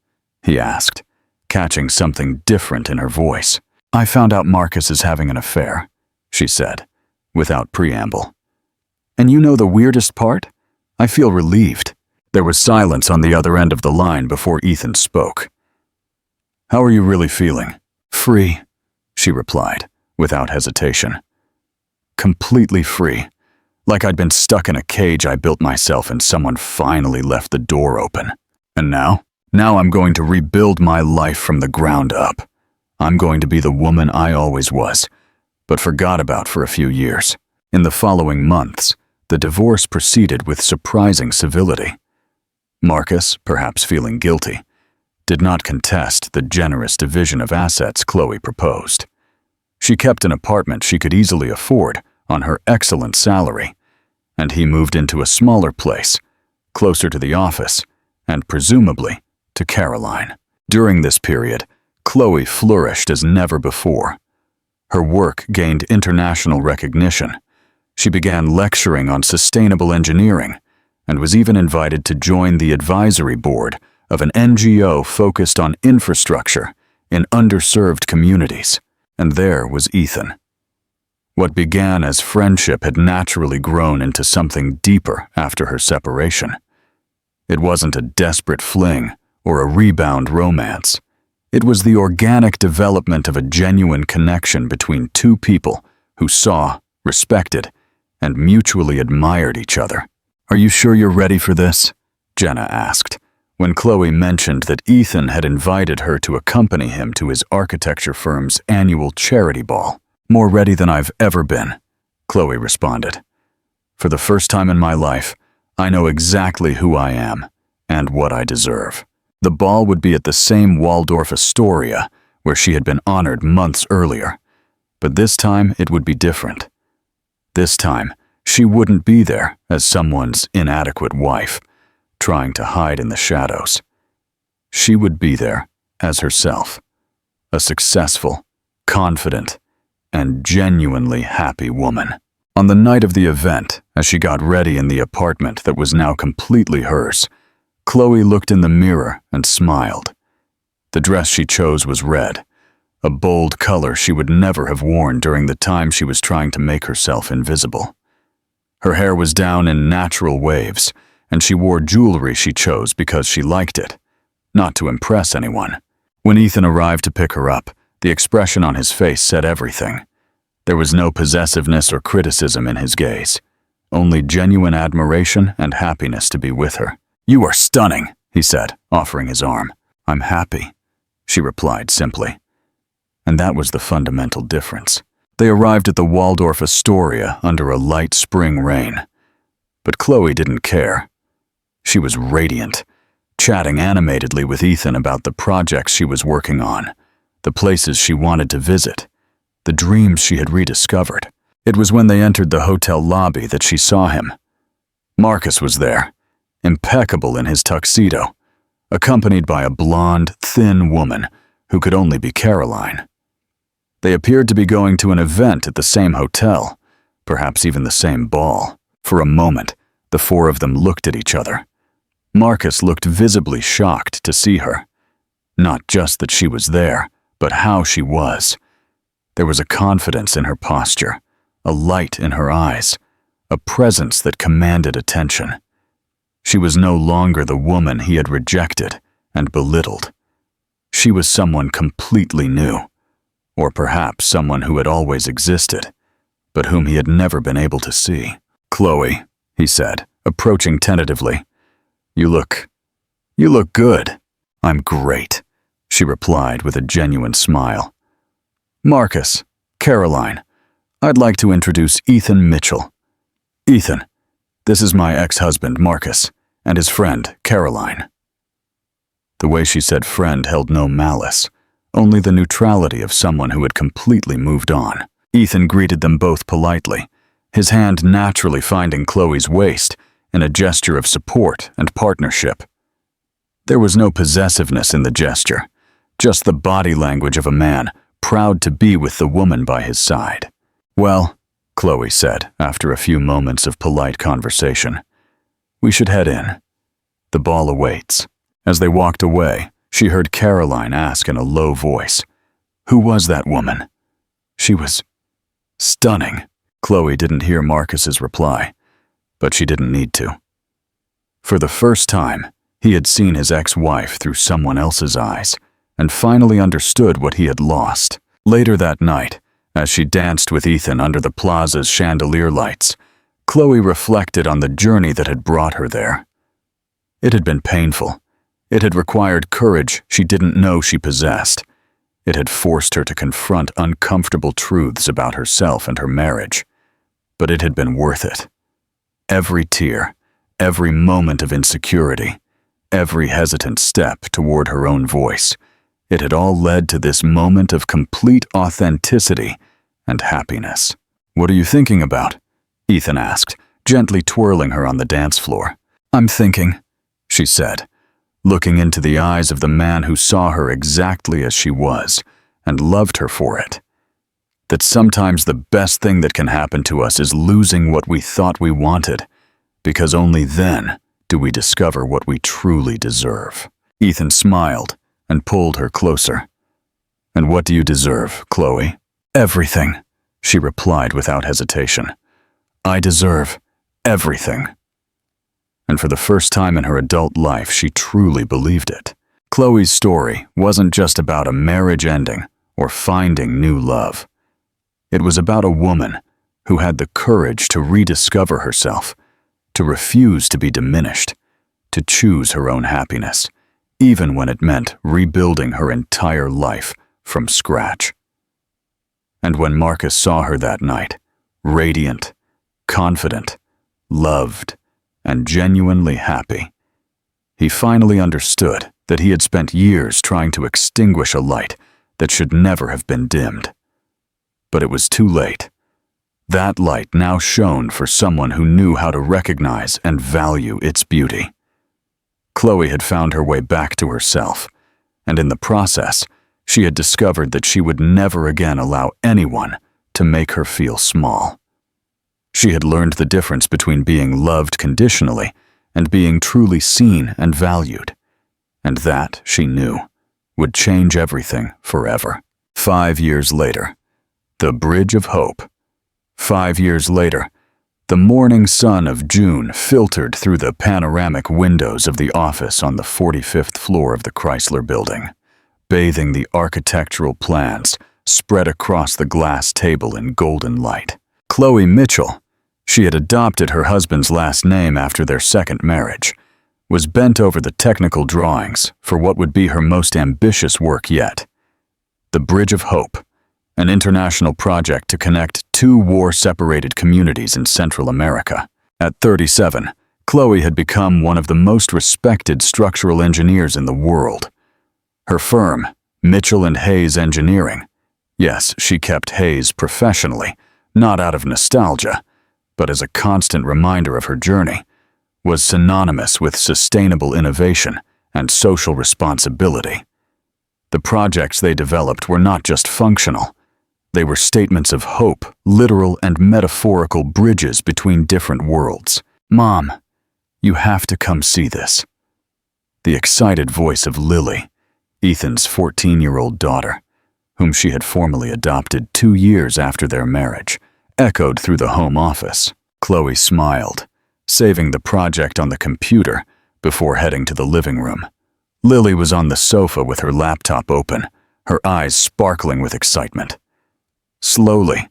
he asked, catching something different in her voice. "I found out Marcus is having an affair," she said, without preamble. "And you know the weirdest part? I feel relieved." There was silence on the other end of the line before Ethan spoke. "How are you really feeling?" "Free," she replied, without hesitation. "Completely free. Like I'd been stuck in a cage I built myself and someone finally left the door open. And now? Now I'm going to rebuild my life from the ground up. I'm going to be the woman I always was, but forgot about for a few years." In the following months, the divorce proceeded with surprising civility. Marcus, perhaps feeling guilty, did not contest the generous division of assets Chloe proposed. She kept an apartment she could easily afford on her excellent salary, and he moved into a smaller place, closer to the office, and presumably to Caroline. During this period, Chloe flourished as never before. Her work gained international recognition. She began lecturing on sustainable engineering and was even invited to join the advisory board of an NGO focused on infrastructure in underserved communities. And there was Ethan. What began as friendship had naturally grown into something deeper after her separation. It wasn't a desperate fling or a rebound romance. It was the organic development of a genuine connection between two people who saw, respected, and mutually admired each other. "Are you sure you're ready for this?" Jenna asked, when Chloe mentioned that Ethan had invited her to accompany him to his architecture firm's annual charity ball. "More ready than I've ever been," Chloe responded. "For the first time in my life, I know exactly who I am and what I deserve." The ball would be at the same Waldorf Astoria where she had been honored months earlier, but this time it would be different. This time, she wouldn't be there as someone's inadequate wife, trying to hide in the shadows. She would be there as herself, a successful, confident, and genuinely happy woman. On the night of the event, as she got ready in the apartment that was now completely hers, Chloe looked in the mirror and smiled. The dress she chose was red, a bold color she would never have worn during the time she was trying to make herself invisible. Her hair was down in natural waves, and she wore jewelry she chose because she liked it, not to impress anyone. When Ethan arrived to pick her up, the expression on his face said everything. There was no possessiveness or criticism in his gaze, only genuine admiration and happiness to be with her. "You are stunning," he said, offering his arm. "I'm happy," she replied simply. And that was the fundamental difference. They arrived at the Waldorf Astoria under a light spring rain. But Chloe didn't care. She was radiant, chatting animatedly with Ethan about the projects she was working on, the places she wanted to visit, the dreams she had rediscovered. It was when they entered the hotel lobby that she saw him. Marcus was there, impeccable in his tuxedo, accompanied by a blonde, thin woman who could only be Caroline. They appeared to be going to an event at the same hotel, perhaps even the same ball. For a moment, the four of them looked at each other. Marcus looked visibly shocked to see her. Not just that she was there, but how she was. There was a confidence in her posture, a light in her eyes, a presence that commanded attention. She was no longer the woman he had rejected and belittled. She was someone completely new, or perhaps someone who had always existed, but whom he had never been able to see. "Chloe," he said, approaching tentatively. You look good." "I'm great," she replied with a genuine smile. "Marcus, Caroline, I'd like to introduce Ethan Mitchell. Ethan, this is my ex-husband, Marcus, and his friend, Caroline." The way she said friend held no malice, only the neutrality of someone who had completely moved on. Ethan greeted them both politely, his hand naturally finding Chloe's waist in a gesture of support and partnership. There was no possessiveness in the gesture, just the body language of a man proud to be with the woman by his side. "Well," Chloe said after a few moments of polite conversation, "we should head in. The ball awaits." As they walked away, she heard Caroline ask in a low voice, "Who was that woman?" "She was stunning." Chloe didn't hear Marcus's reply, but she didn't need to. For the first time, he had seen his ex-wife through someone else's eyes and finally understood what he had lost. Later that night, as she danced with Ethan under the plaza's chandelier lights, Chloe reflected on the journey that had brought her there. It had been painful. It had required courage she didn't know she possessed. It had forced her to confront uncomfortable truths about herself and her marriage. But it had been worth it. Every tear, every moment of insecurity, every hesitant step toward her own voice, it had all led to this moment of complete authenticity and happiness. "What are you thinking about?" Ethan asked, gently twirling her on the dance floor. "I'm thinking," she said, looking into the eyes of the man who saw her exactly as she was and loved her for it, that sometimes the best thing that can happen to us is losing what we thought we wanted, because only then do we discover what we truly deserve. Ethan smiled and pulled her closer. "And what do you deserve, Chloe?" "Everything," she replied without hesitation. "I deserve everything." And for the first time in her adult life, she truly believed it. Chloe's story wasn't just about a marriage ending or finding new love. It was about a woman who had the courage to rediscover herself, to refuse to be diminished, to choose her own happiness, even when it meant rebuilding her entire life from scratch. And when Marcus saw her that night, radiant, confident, loved, and genuinely happy, he finally understood that he had spent years trying to extinguish a light that should never have been dimmed. But it was too late. That light now shone for someone who knew how to recognize and value its beauty. Chloe had found her way back to herself, and in the process, she had discovered that she would never again allow anyone to make her feel small. She had learned the difference between being loved conditionally and being truly seen and valued, and that, she knew, would change everything forever. 5 years later, the Bridge of Hope. 5 years later, the morning sun of June filtered through the panoramic windows of the office on the 45th floor of the Chrysler Building, bathing the architectural plans spread across the glass table in golden light. Chloe Mitchell, she had adopted her husband's last name after their second marriage, was bent over the technical drawings for what would be her most ambitious work yet. The Bridge of Hope, an international project to connect 2 war-separated communities in Central America. At 37, Chloe had become one of the most respected structural engineers in the world. Her firm, Mitchell & Hayes Engineering, yes, she kept Hayes professionally, not out of nostalgia, but as a constant reminder of her journey, was synonymous with sustainable innovation and social responsibility. The projects they developed were not just functional. They were statements of hope, literal and metaphorical bridges between different worlds. "Mom, you have to come see this." The excited voice of Lily, Ethan's 14-year-old daughter, whom she had formally adopted 2 years after their marriage, echoed through the home office. Chloe smiled, saving the project on the computer before heading to the living room. Lily was on the sofa with her laptop open, her eyes sparkling with excitement. Slowly,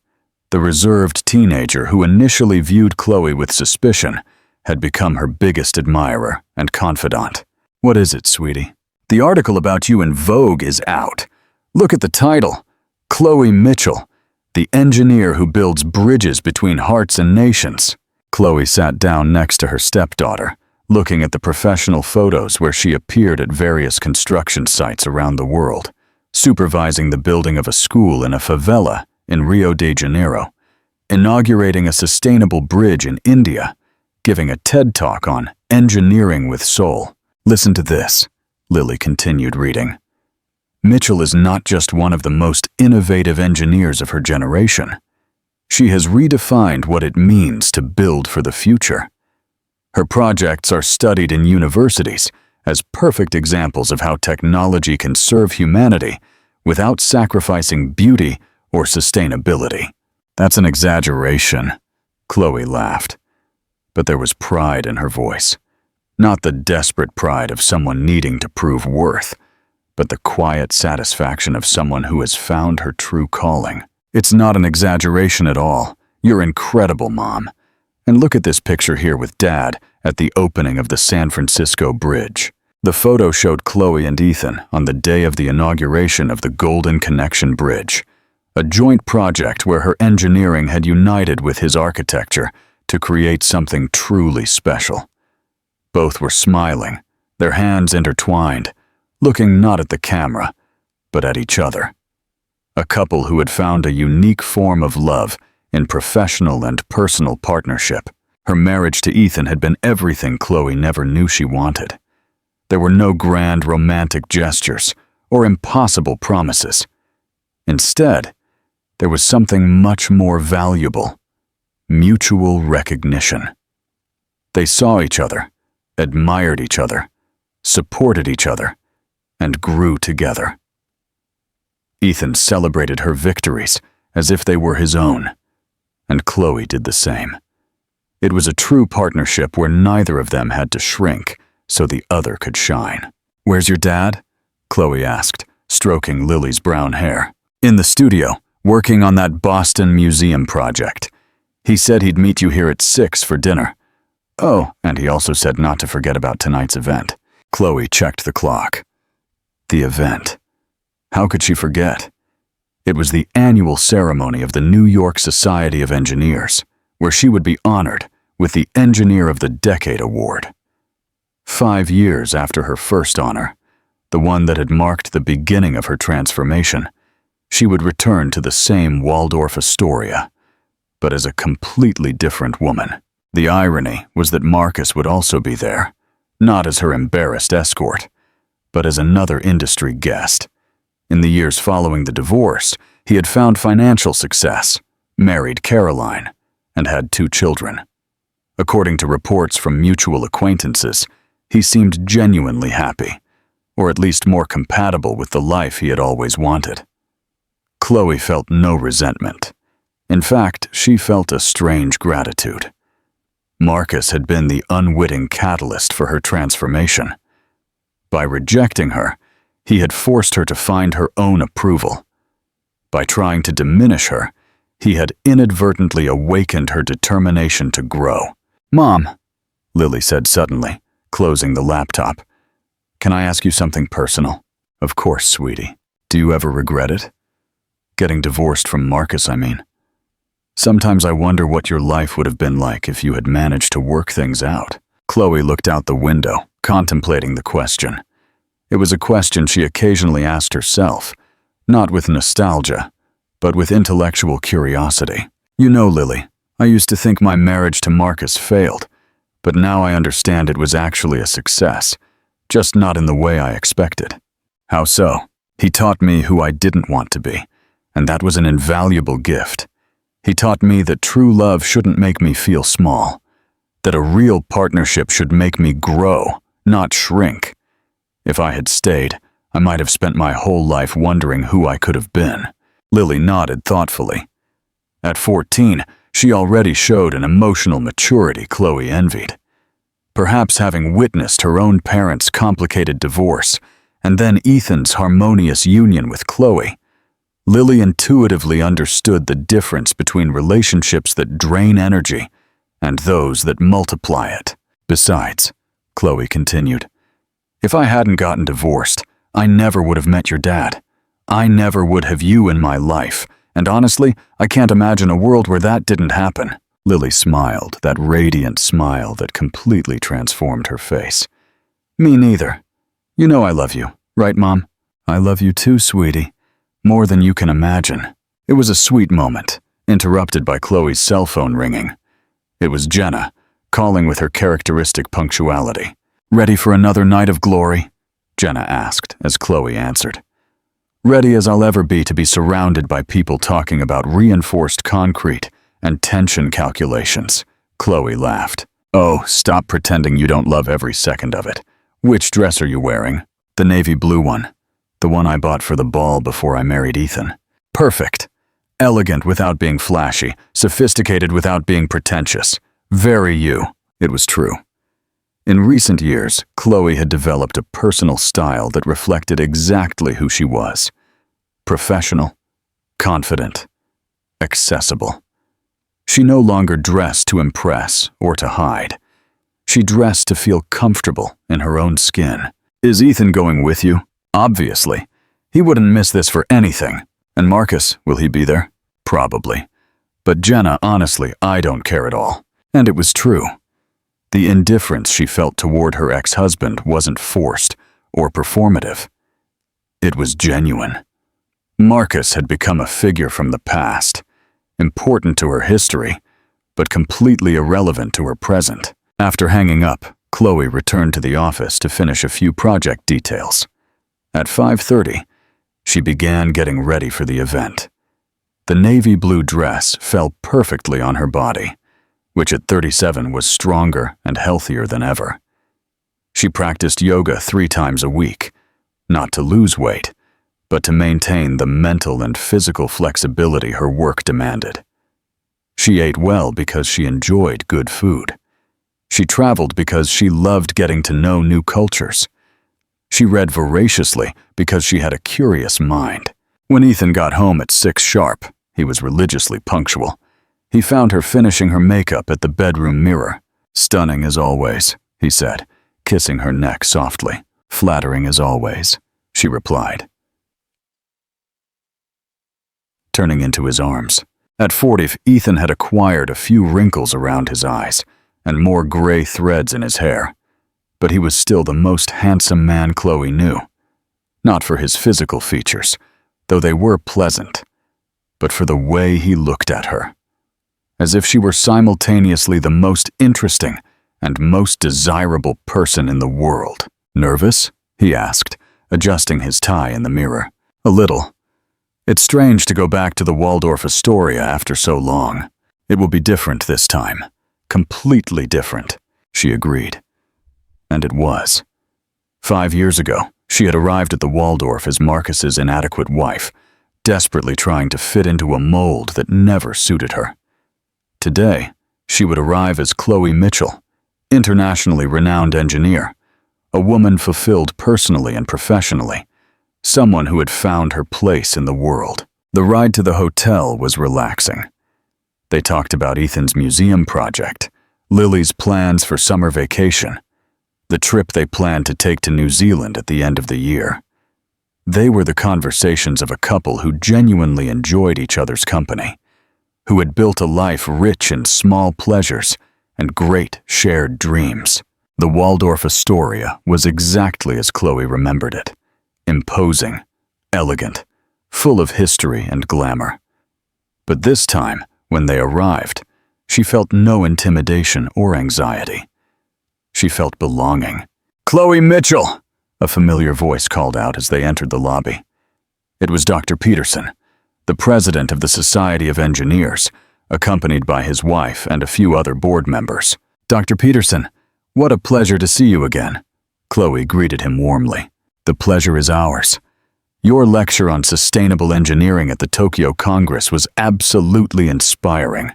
the reserved teenager who initially viewed Chloe with suspicion had become her biggest admirer and confidant. "What is it, sweetie?" "The article about you in Vogue is out. Look at the title. Chloe Mitchell, the engineer who builds bridges between hearts and nations." Chloe sat down next to her stepdaughter, looking at the professional photos where she appeared at various construction sites around the world, supervising the building of a school in a favela in Rio de Janeiro, inaugurating a sustainable bridge in India, giving a TED Talk on engineering with soul. "Listen to this," Lily continued reading. "Mitchell is not just one of the most innovative engineers of her generation. She has redefined what it means to build for the future. Her projects are studied in universities as perfect examples of how technology can serve humanity without sacrificing beauty or sustainability." "That's an exaggeration," Chloe laughed. But there was pride in her voice. Not the desperate pride of someone needing to prove worth, but the quiet satisfaction of someone who has found her true calling. "It's not an exaggeration at all. You're incredible, Mom. And look at this picture here with Dad at the opening of the San Francisco Bridge." The photo showed Chloe and Ethan on the day of the inauguration of the Golden Connection Bridge, a joint project where her engineering had united with his architecture to create something truly special. Both were smiling, their hands intertwined, looking not at the camera, but at each other. A couple who had found a unique form of love in professional and personal partnership. Her marriage to Ethan had been everything Chloe never knew she wanted. There were no grand romantic gestures or impossible promises. Instead, there was something much more valuable: mutual recognition. They saw each other, admired each other, supported each other, and grew together. Ethan celebrated her victories as if they were his own, and Chloe did the same. It was a true partnership where neither of them had to shrink so the other could shine. "Where's your dad?" Chloe asked, stroking Lily's brown hair. "In the studio, working on that Boston Museum project. He said he'd meet you here at 6 for dinner. Oh, and he also said not to forget about tonight's event." Chloe checked the clock. The event. How could she forget? It was the annual ceremony of the New York Society of Engineers, where she would be honored with the Engineer of the Decade award. 5 years after her first honor, the one that had marked the beginning of her transformation, she would return to the same Waldorf Astoria, but as a completely different woman. The irony was that Marcus would also be there, not as her embarrassed escort, but as another industry guest. In the years following the divorce, he had found financial success, married Caroline, and had 2 children. According to reports from mutual acquaintances, he seemed genuinely happy, or at least more compatible with the life he had always wanted. Chloe felt no resentment. In fact, she felt a strange gratitude. Marcus had been the unwitting catalyst for her transformation. By rejecting her, he had forced her to find her own approval. By trying to diminish her, he had inadvertently awakened her determination to grow. "Mom," Lily said suddenly, closing the laptop. "Can I ask you something personal?" "Of course, sweetie. Do you ever regret it? Getting divorced from Marcus, I mean. Sometimes I wonder what your life would have been like if you had managed to work things out." Chloe looked out the window, contemplating the question. It was a question she occasionally asked herself, not with nostalgia, but with intellectual curiosity. "You know, Lily, I used to think my marriage to Marcus failed, but now I understand it was actually a success, just not in the way I expected." "How so?" "He taught me who I didn't want to be, and that was an invaluable gift. He taught me that true love shouldn't make me feel small, that a real partnership should make me grow, not shrink. If I had stayed, I might have spent my whole life wondering who I could have been." Lily nodded thoughtfully. At 14, she already showed an emotional maturity Chloe envied. Perhaps having witnessed her own parents' complicated divorce, and then Ethan's harmonious union with Chloe, Lily intuitively understood the difference between relationships that drain energy and those that multiply it. "Besides," Chloe continued, "if I hadn't gotten divorced, I never would have met your dad. I never would have you in my life, and honestly, I can't imagine a world where that didn't happen." Lily smiled, that radiant smile that completely transformed her face. "Me neither. You know I love you, right, Mom?" "I love you too, sweetie. More than you can imagine." It was a sweet moment, interrupted by Chloe's cell phone ringing. It was Jenna, calling with her characteristic punctuality. "Ready for another night of glory?" Jenna asked as Chloe answered. "Ready as I'll ever be to be surrounded by people talking about reinforced concrete and tension calculations." Chloe laughed. "Oh, stop pretending you don't love every second of it. Which dress are you wearing?" "The navy blue one. The one I bought for the ball before I married Ethan." "Perfect. Elegant without being flashy, sophisticated without being pretentious. Very you." It was true. In recent years, Chloe had developed a personal style that reflected exactly who she was. Professional, confident, accessible. She no longer dressed to impress or to hide. She dressed to feel comfortable in her own skin. "Is Ethan going with you?" "Obviously. He wouldn't miss this for anything." "And Marcus, will he be there?" "Probably. But Jenna, honestly, I don't care at all." And it was true. The indifference she felt toward her ex-husband wasn't forced or performative. It was genuine. Marcus had become a figure from the past, important to her history, but completely irrelevant to her present. After hanging up, Chloe returned to the office to finish a few project details. At 5:30, she began getting ready for the event. The navy blue dress fell perfectly on her body, which at 37 was stronger and healthier than ever. She practiced yoga 3 times a week, not to lose weight, but to maintain the mental and physical flexibility her work demanded. She ate well because she enjoyed good food. She traveled because she loved getting to know new cultures. She read voraciously because she had a curious mind. When Ethan got home at 6 sharp, he was religiously punctual. He found her finishing her makeup at the bedroom mirror. "Stunning as always," he said, kissing her neck softly. "Flattering as always," she replied, turning into his arms. At 40, Ethan had acquired a few wrinkles around his eyes and more gray threads in his hair, but he was still the most handsome man Chloe knew. Not for his physical features, though they were pleasant, but for the way he looked at her, as if she were simultaneously the most interesting and most desirable person in the world. "Nervous?" he asked, adjusting his tie in the mirror. "A little. It's strange to go back to the Waldorf Astoria after so long. It will be different this time. Completely different," she agreed. And it was. 5 years ago, she had arrived at the Waldorf as Marcus's inadequate wife, desperately trying to fit into a mold that never suited her. Today, she would arrive as Chloe Mitchell, internationally renowned engineer, a woman fulfilled personally and professionally, someone who had found her place in the world. The ride to the hotel was relaxing. They talked about Ethan's museum project, Lily's plans for summer vacation, the trip they planned to take to New Zealand at the end of the year. They were the conversations of a couple who genuinely enjoyed each other's company, who had built a life rich in small pleasures and great shared dreams. The Waldorf Astoria was exactly as Chloe remembered it. Imposing, elegant, full of history and glamour. But this time, when they arrived, she felt no intimidation or anxiety. She felt belonging. "Chloe Mitchell!" a familiar voice called out as they entered the lobby. It was Dr. Peterson, the president of the Society of Engineers, accompanied by his wife and a few other board members. "Dr. Peterson, what a pleasure to see you again." Chloe greeted him warmly. "The pleasure is ours. Your lecture on sustainable engineering at the Tokyo Congress was absolutely inspiring.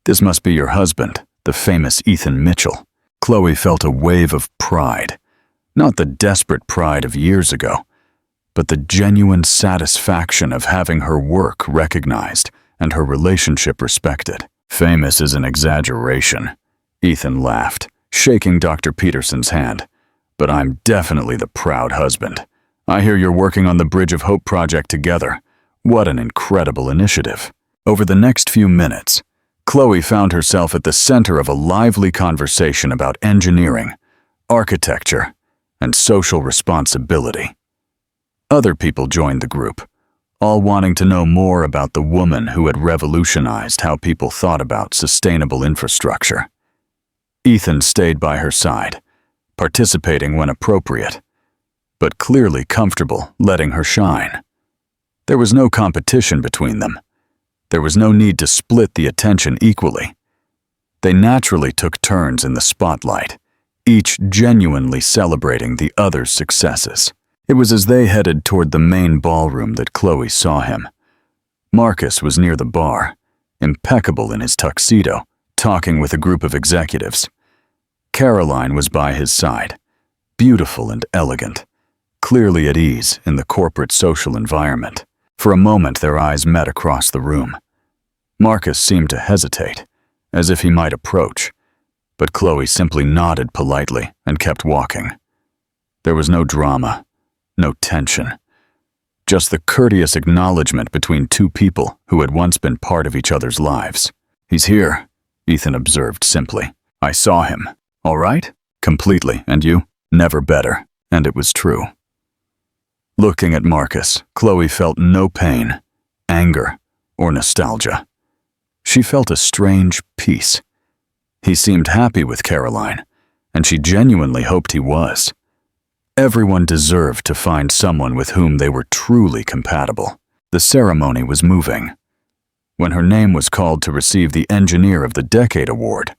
This must be your husband, the famous Ethan Mitchell." Chloe felt a wave of pride, not the desperate pride of years ago, but the genuine satisfaction of having her work recognized and her relationship respected. "Famous is an exaggeration," Ethan laughed, shaking Dr. Peterson's hand. "But I'm definitely the proud husband. I hear you're working on the Bridge of Hope project together. What an incredible initiative." Over the next few minutes, Chloe found herself at the center of a lively conversation about engineering, architecture, and social responsibility. Other people joined the group, all wanting to know more about the woman who had revolutionized how people thought about sustainable infrastructure. Ethan stayed by her side, participating when appropriate, but clearly comfortable letting her shine. There was no competition between them. There was no need to split the attention equally. They naturally took turns in the spotlight, each genuinely celebrating the other's successes. It was as they headed toward the main ballroom that Chloe saw him. Marcus was near the bar, impeccable in his tuxedo, talking with a group of executives. Caroline was by his side, beautiful and elegant, clearly at ease in the corporate social environment. For a moment, their eyes met across the room. Marcus seemed to hesitate, as if he might approach, but Chloe simply nodded politely and kept walking. There was no drama, no tension, just the courteous acknowledgement between two people who had once been part of each other's lives. "He's here," Ethan observed simply. "I saw him." "All right?" "Completely. And you?" "Never better." And it was true. Looking at Marcus, Chloe felt no pain, anger, or nostalgia. she felt a strange peace. He seemed happy with Caroline, and she genuinely hoped he was. Everyone deserved to find someone with whom they were truly compatible. The ceremony was moving. When her name was called to receive the Engineer of the Decade award,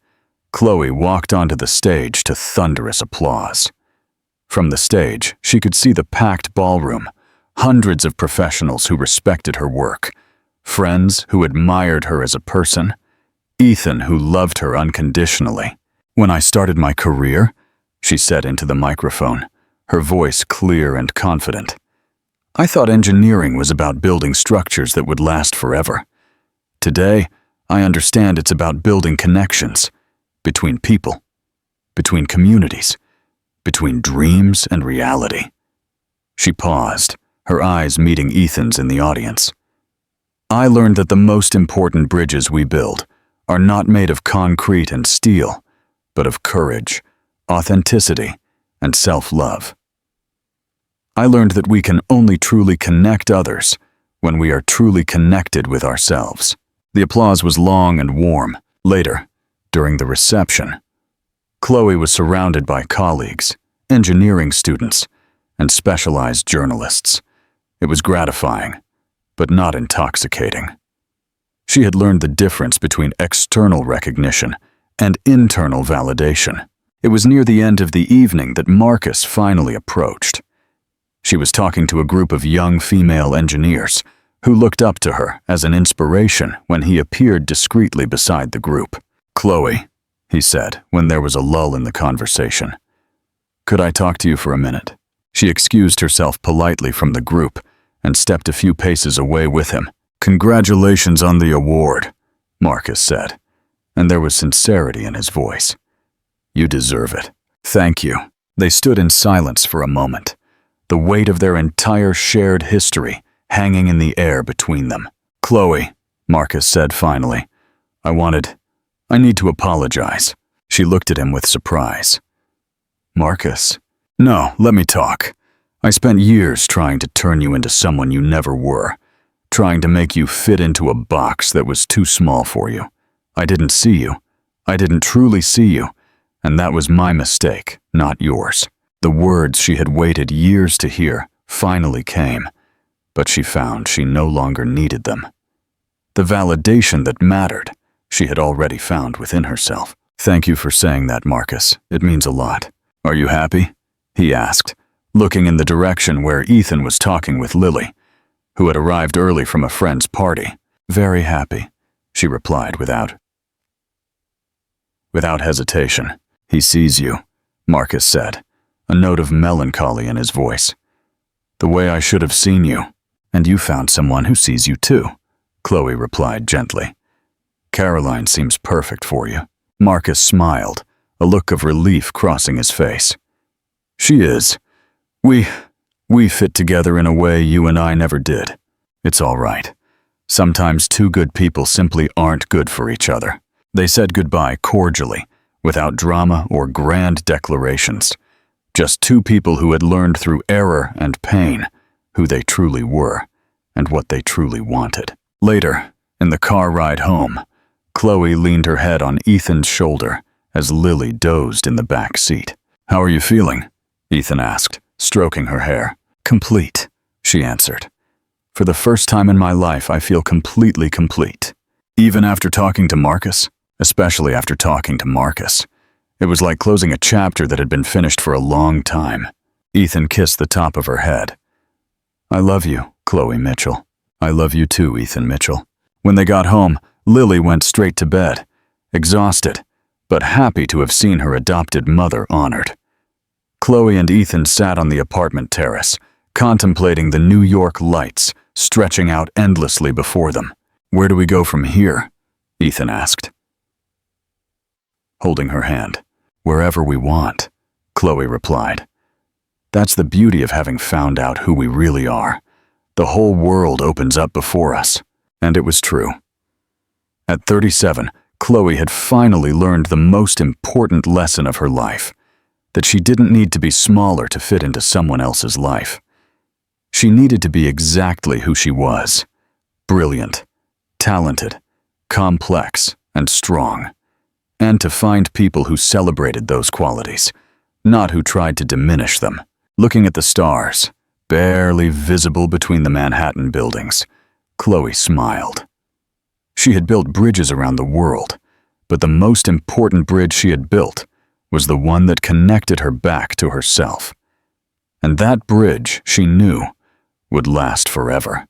Chloe walked onto the stage to thunderous applause. From the stage, she could see the packed ballroom, hundreds of professionals who respected her work, friends who admired her as a person, Ethan who loved her unconditionally. "When I started my career," she said into the microphone, her voice clear and confident, "I thought engineering was about building structures that would last forever. Today, I understand it's about building connections between people, between communities, between dreams and reality." She paused, her eyes meeting Ethan's in the audience. "I learned that the most important bridges we build are not made of concrete and steel, but of courage, authenticity, and self-love. I learned that we can only truly connect others when we are truly connected with ourselves." The applause was long and warm. Later, during the reception, Chloe was surrounded by colleagues, engineering students, and specialized journalists. It was gratifying, but not intoxicating. She had learned the difference between external recognition and internal validation. It was near the end of the evening that Marcus finally approached. She was talking to a group of young female engineers who looked up to her as an inspiration when he appeared discreetly beside the group. "Chloe," he said when there was a lull in the conversation, "could I talk to you for a minute?" She excused herself politely from the group and stepped a few paces away with him. "Congratulations on the award," Marcus said, and there was sincerity in his voice. "You deserve it." "Thank you." They stood in silence for a moment, the weight of their entire shared history hanging in the air between them. "Chloe," Marcus said finally, I need to apologize." She looked at him with surprise. "Marcus?" "No, let me talk. I spent years trying to turn you into someone you never were, trying to make you fit into a box that was too small for you. I didn't see you. I didn't truly see you, and that was my mistake, not yours." The words she had waited years to hear finally came, but she found she no longer needed them. The validation that mattered, she had already found within herself. "Thank you for saying that, Marcus. It means a lot. Are you happy?" he asked, looking in the direction where Ethan was talking with Lily, who had arrived early from a friend's party. "Very happy," she replied without hesitation. "He sees you," Marcus said, a note of melancholy in his voice. "The way I should have seen you. And you found someone who sees you too," Chloe replied gently. "Caroline seems perfect for you." Marcus smiled, a look of relief crossing his face. "She is. We fit together in a way you and I never did. It's all right. Sometimes two good people simply aren't good for each other." They said goodbye cordially, without drama or grand declarations. Just two people who had learned through error and pain who they truly were and what they truly wanted. Later, in the car ride home, Chloe leaned her head on Ethan's shoulder as Lily dozed in the back seat. "How are you feeling?" Ethan asked, stroking her hair. "Complete," she answered. "For the first time in my life, I feel completely complete." Even after talking to Marcus? Especially after talking to Marcus. It was like closing a chapter that had been finished for a long time. Ethan kissed the top of her head. "I love you, Chloe Mitchell." "I love you too, Ethan Mitchell." When they got home, Lily went straight to bed, exhausted, but happy to have seen her adopted mother honored. Chloe and Ethan sat on the apartment terrace, contemplating the New York lights stretching out endlessly before them. "Where do we go from here?" Ethan asked, holding her hand. "Wherever we want," Chloe replied. "That's the beauty of having found out who we really are. The whole world opens up before us." And it was true. At 37, Chloe had finally learned the most important lesson of her life, that she didn't need to be smaller to fit into someone else's life. She needed to be exactly who she was: brilliant, talented, complex and strong, and to find people who celebrated those qualities, not who tried to diminish them. Looking at the stars, barely visible between the Manhattan buildings, Chloe smiled. She had built bridges around the world, but the most important bridge she had built was the one that connected her back to herself. And that bridge, she knew, would last forever.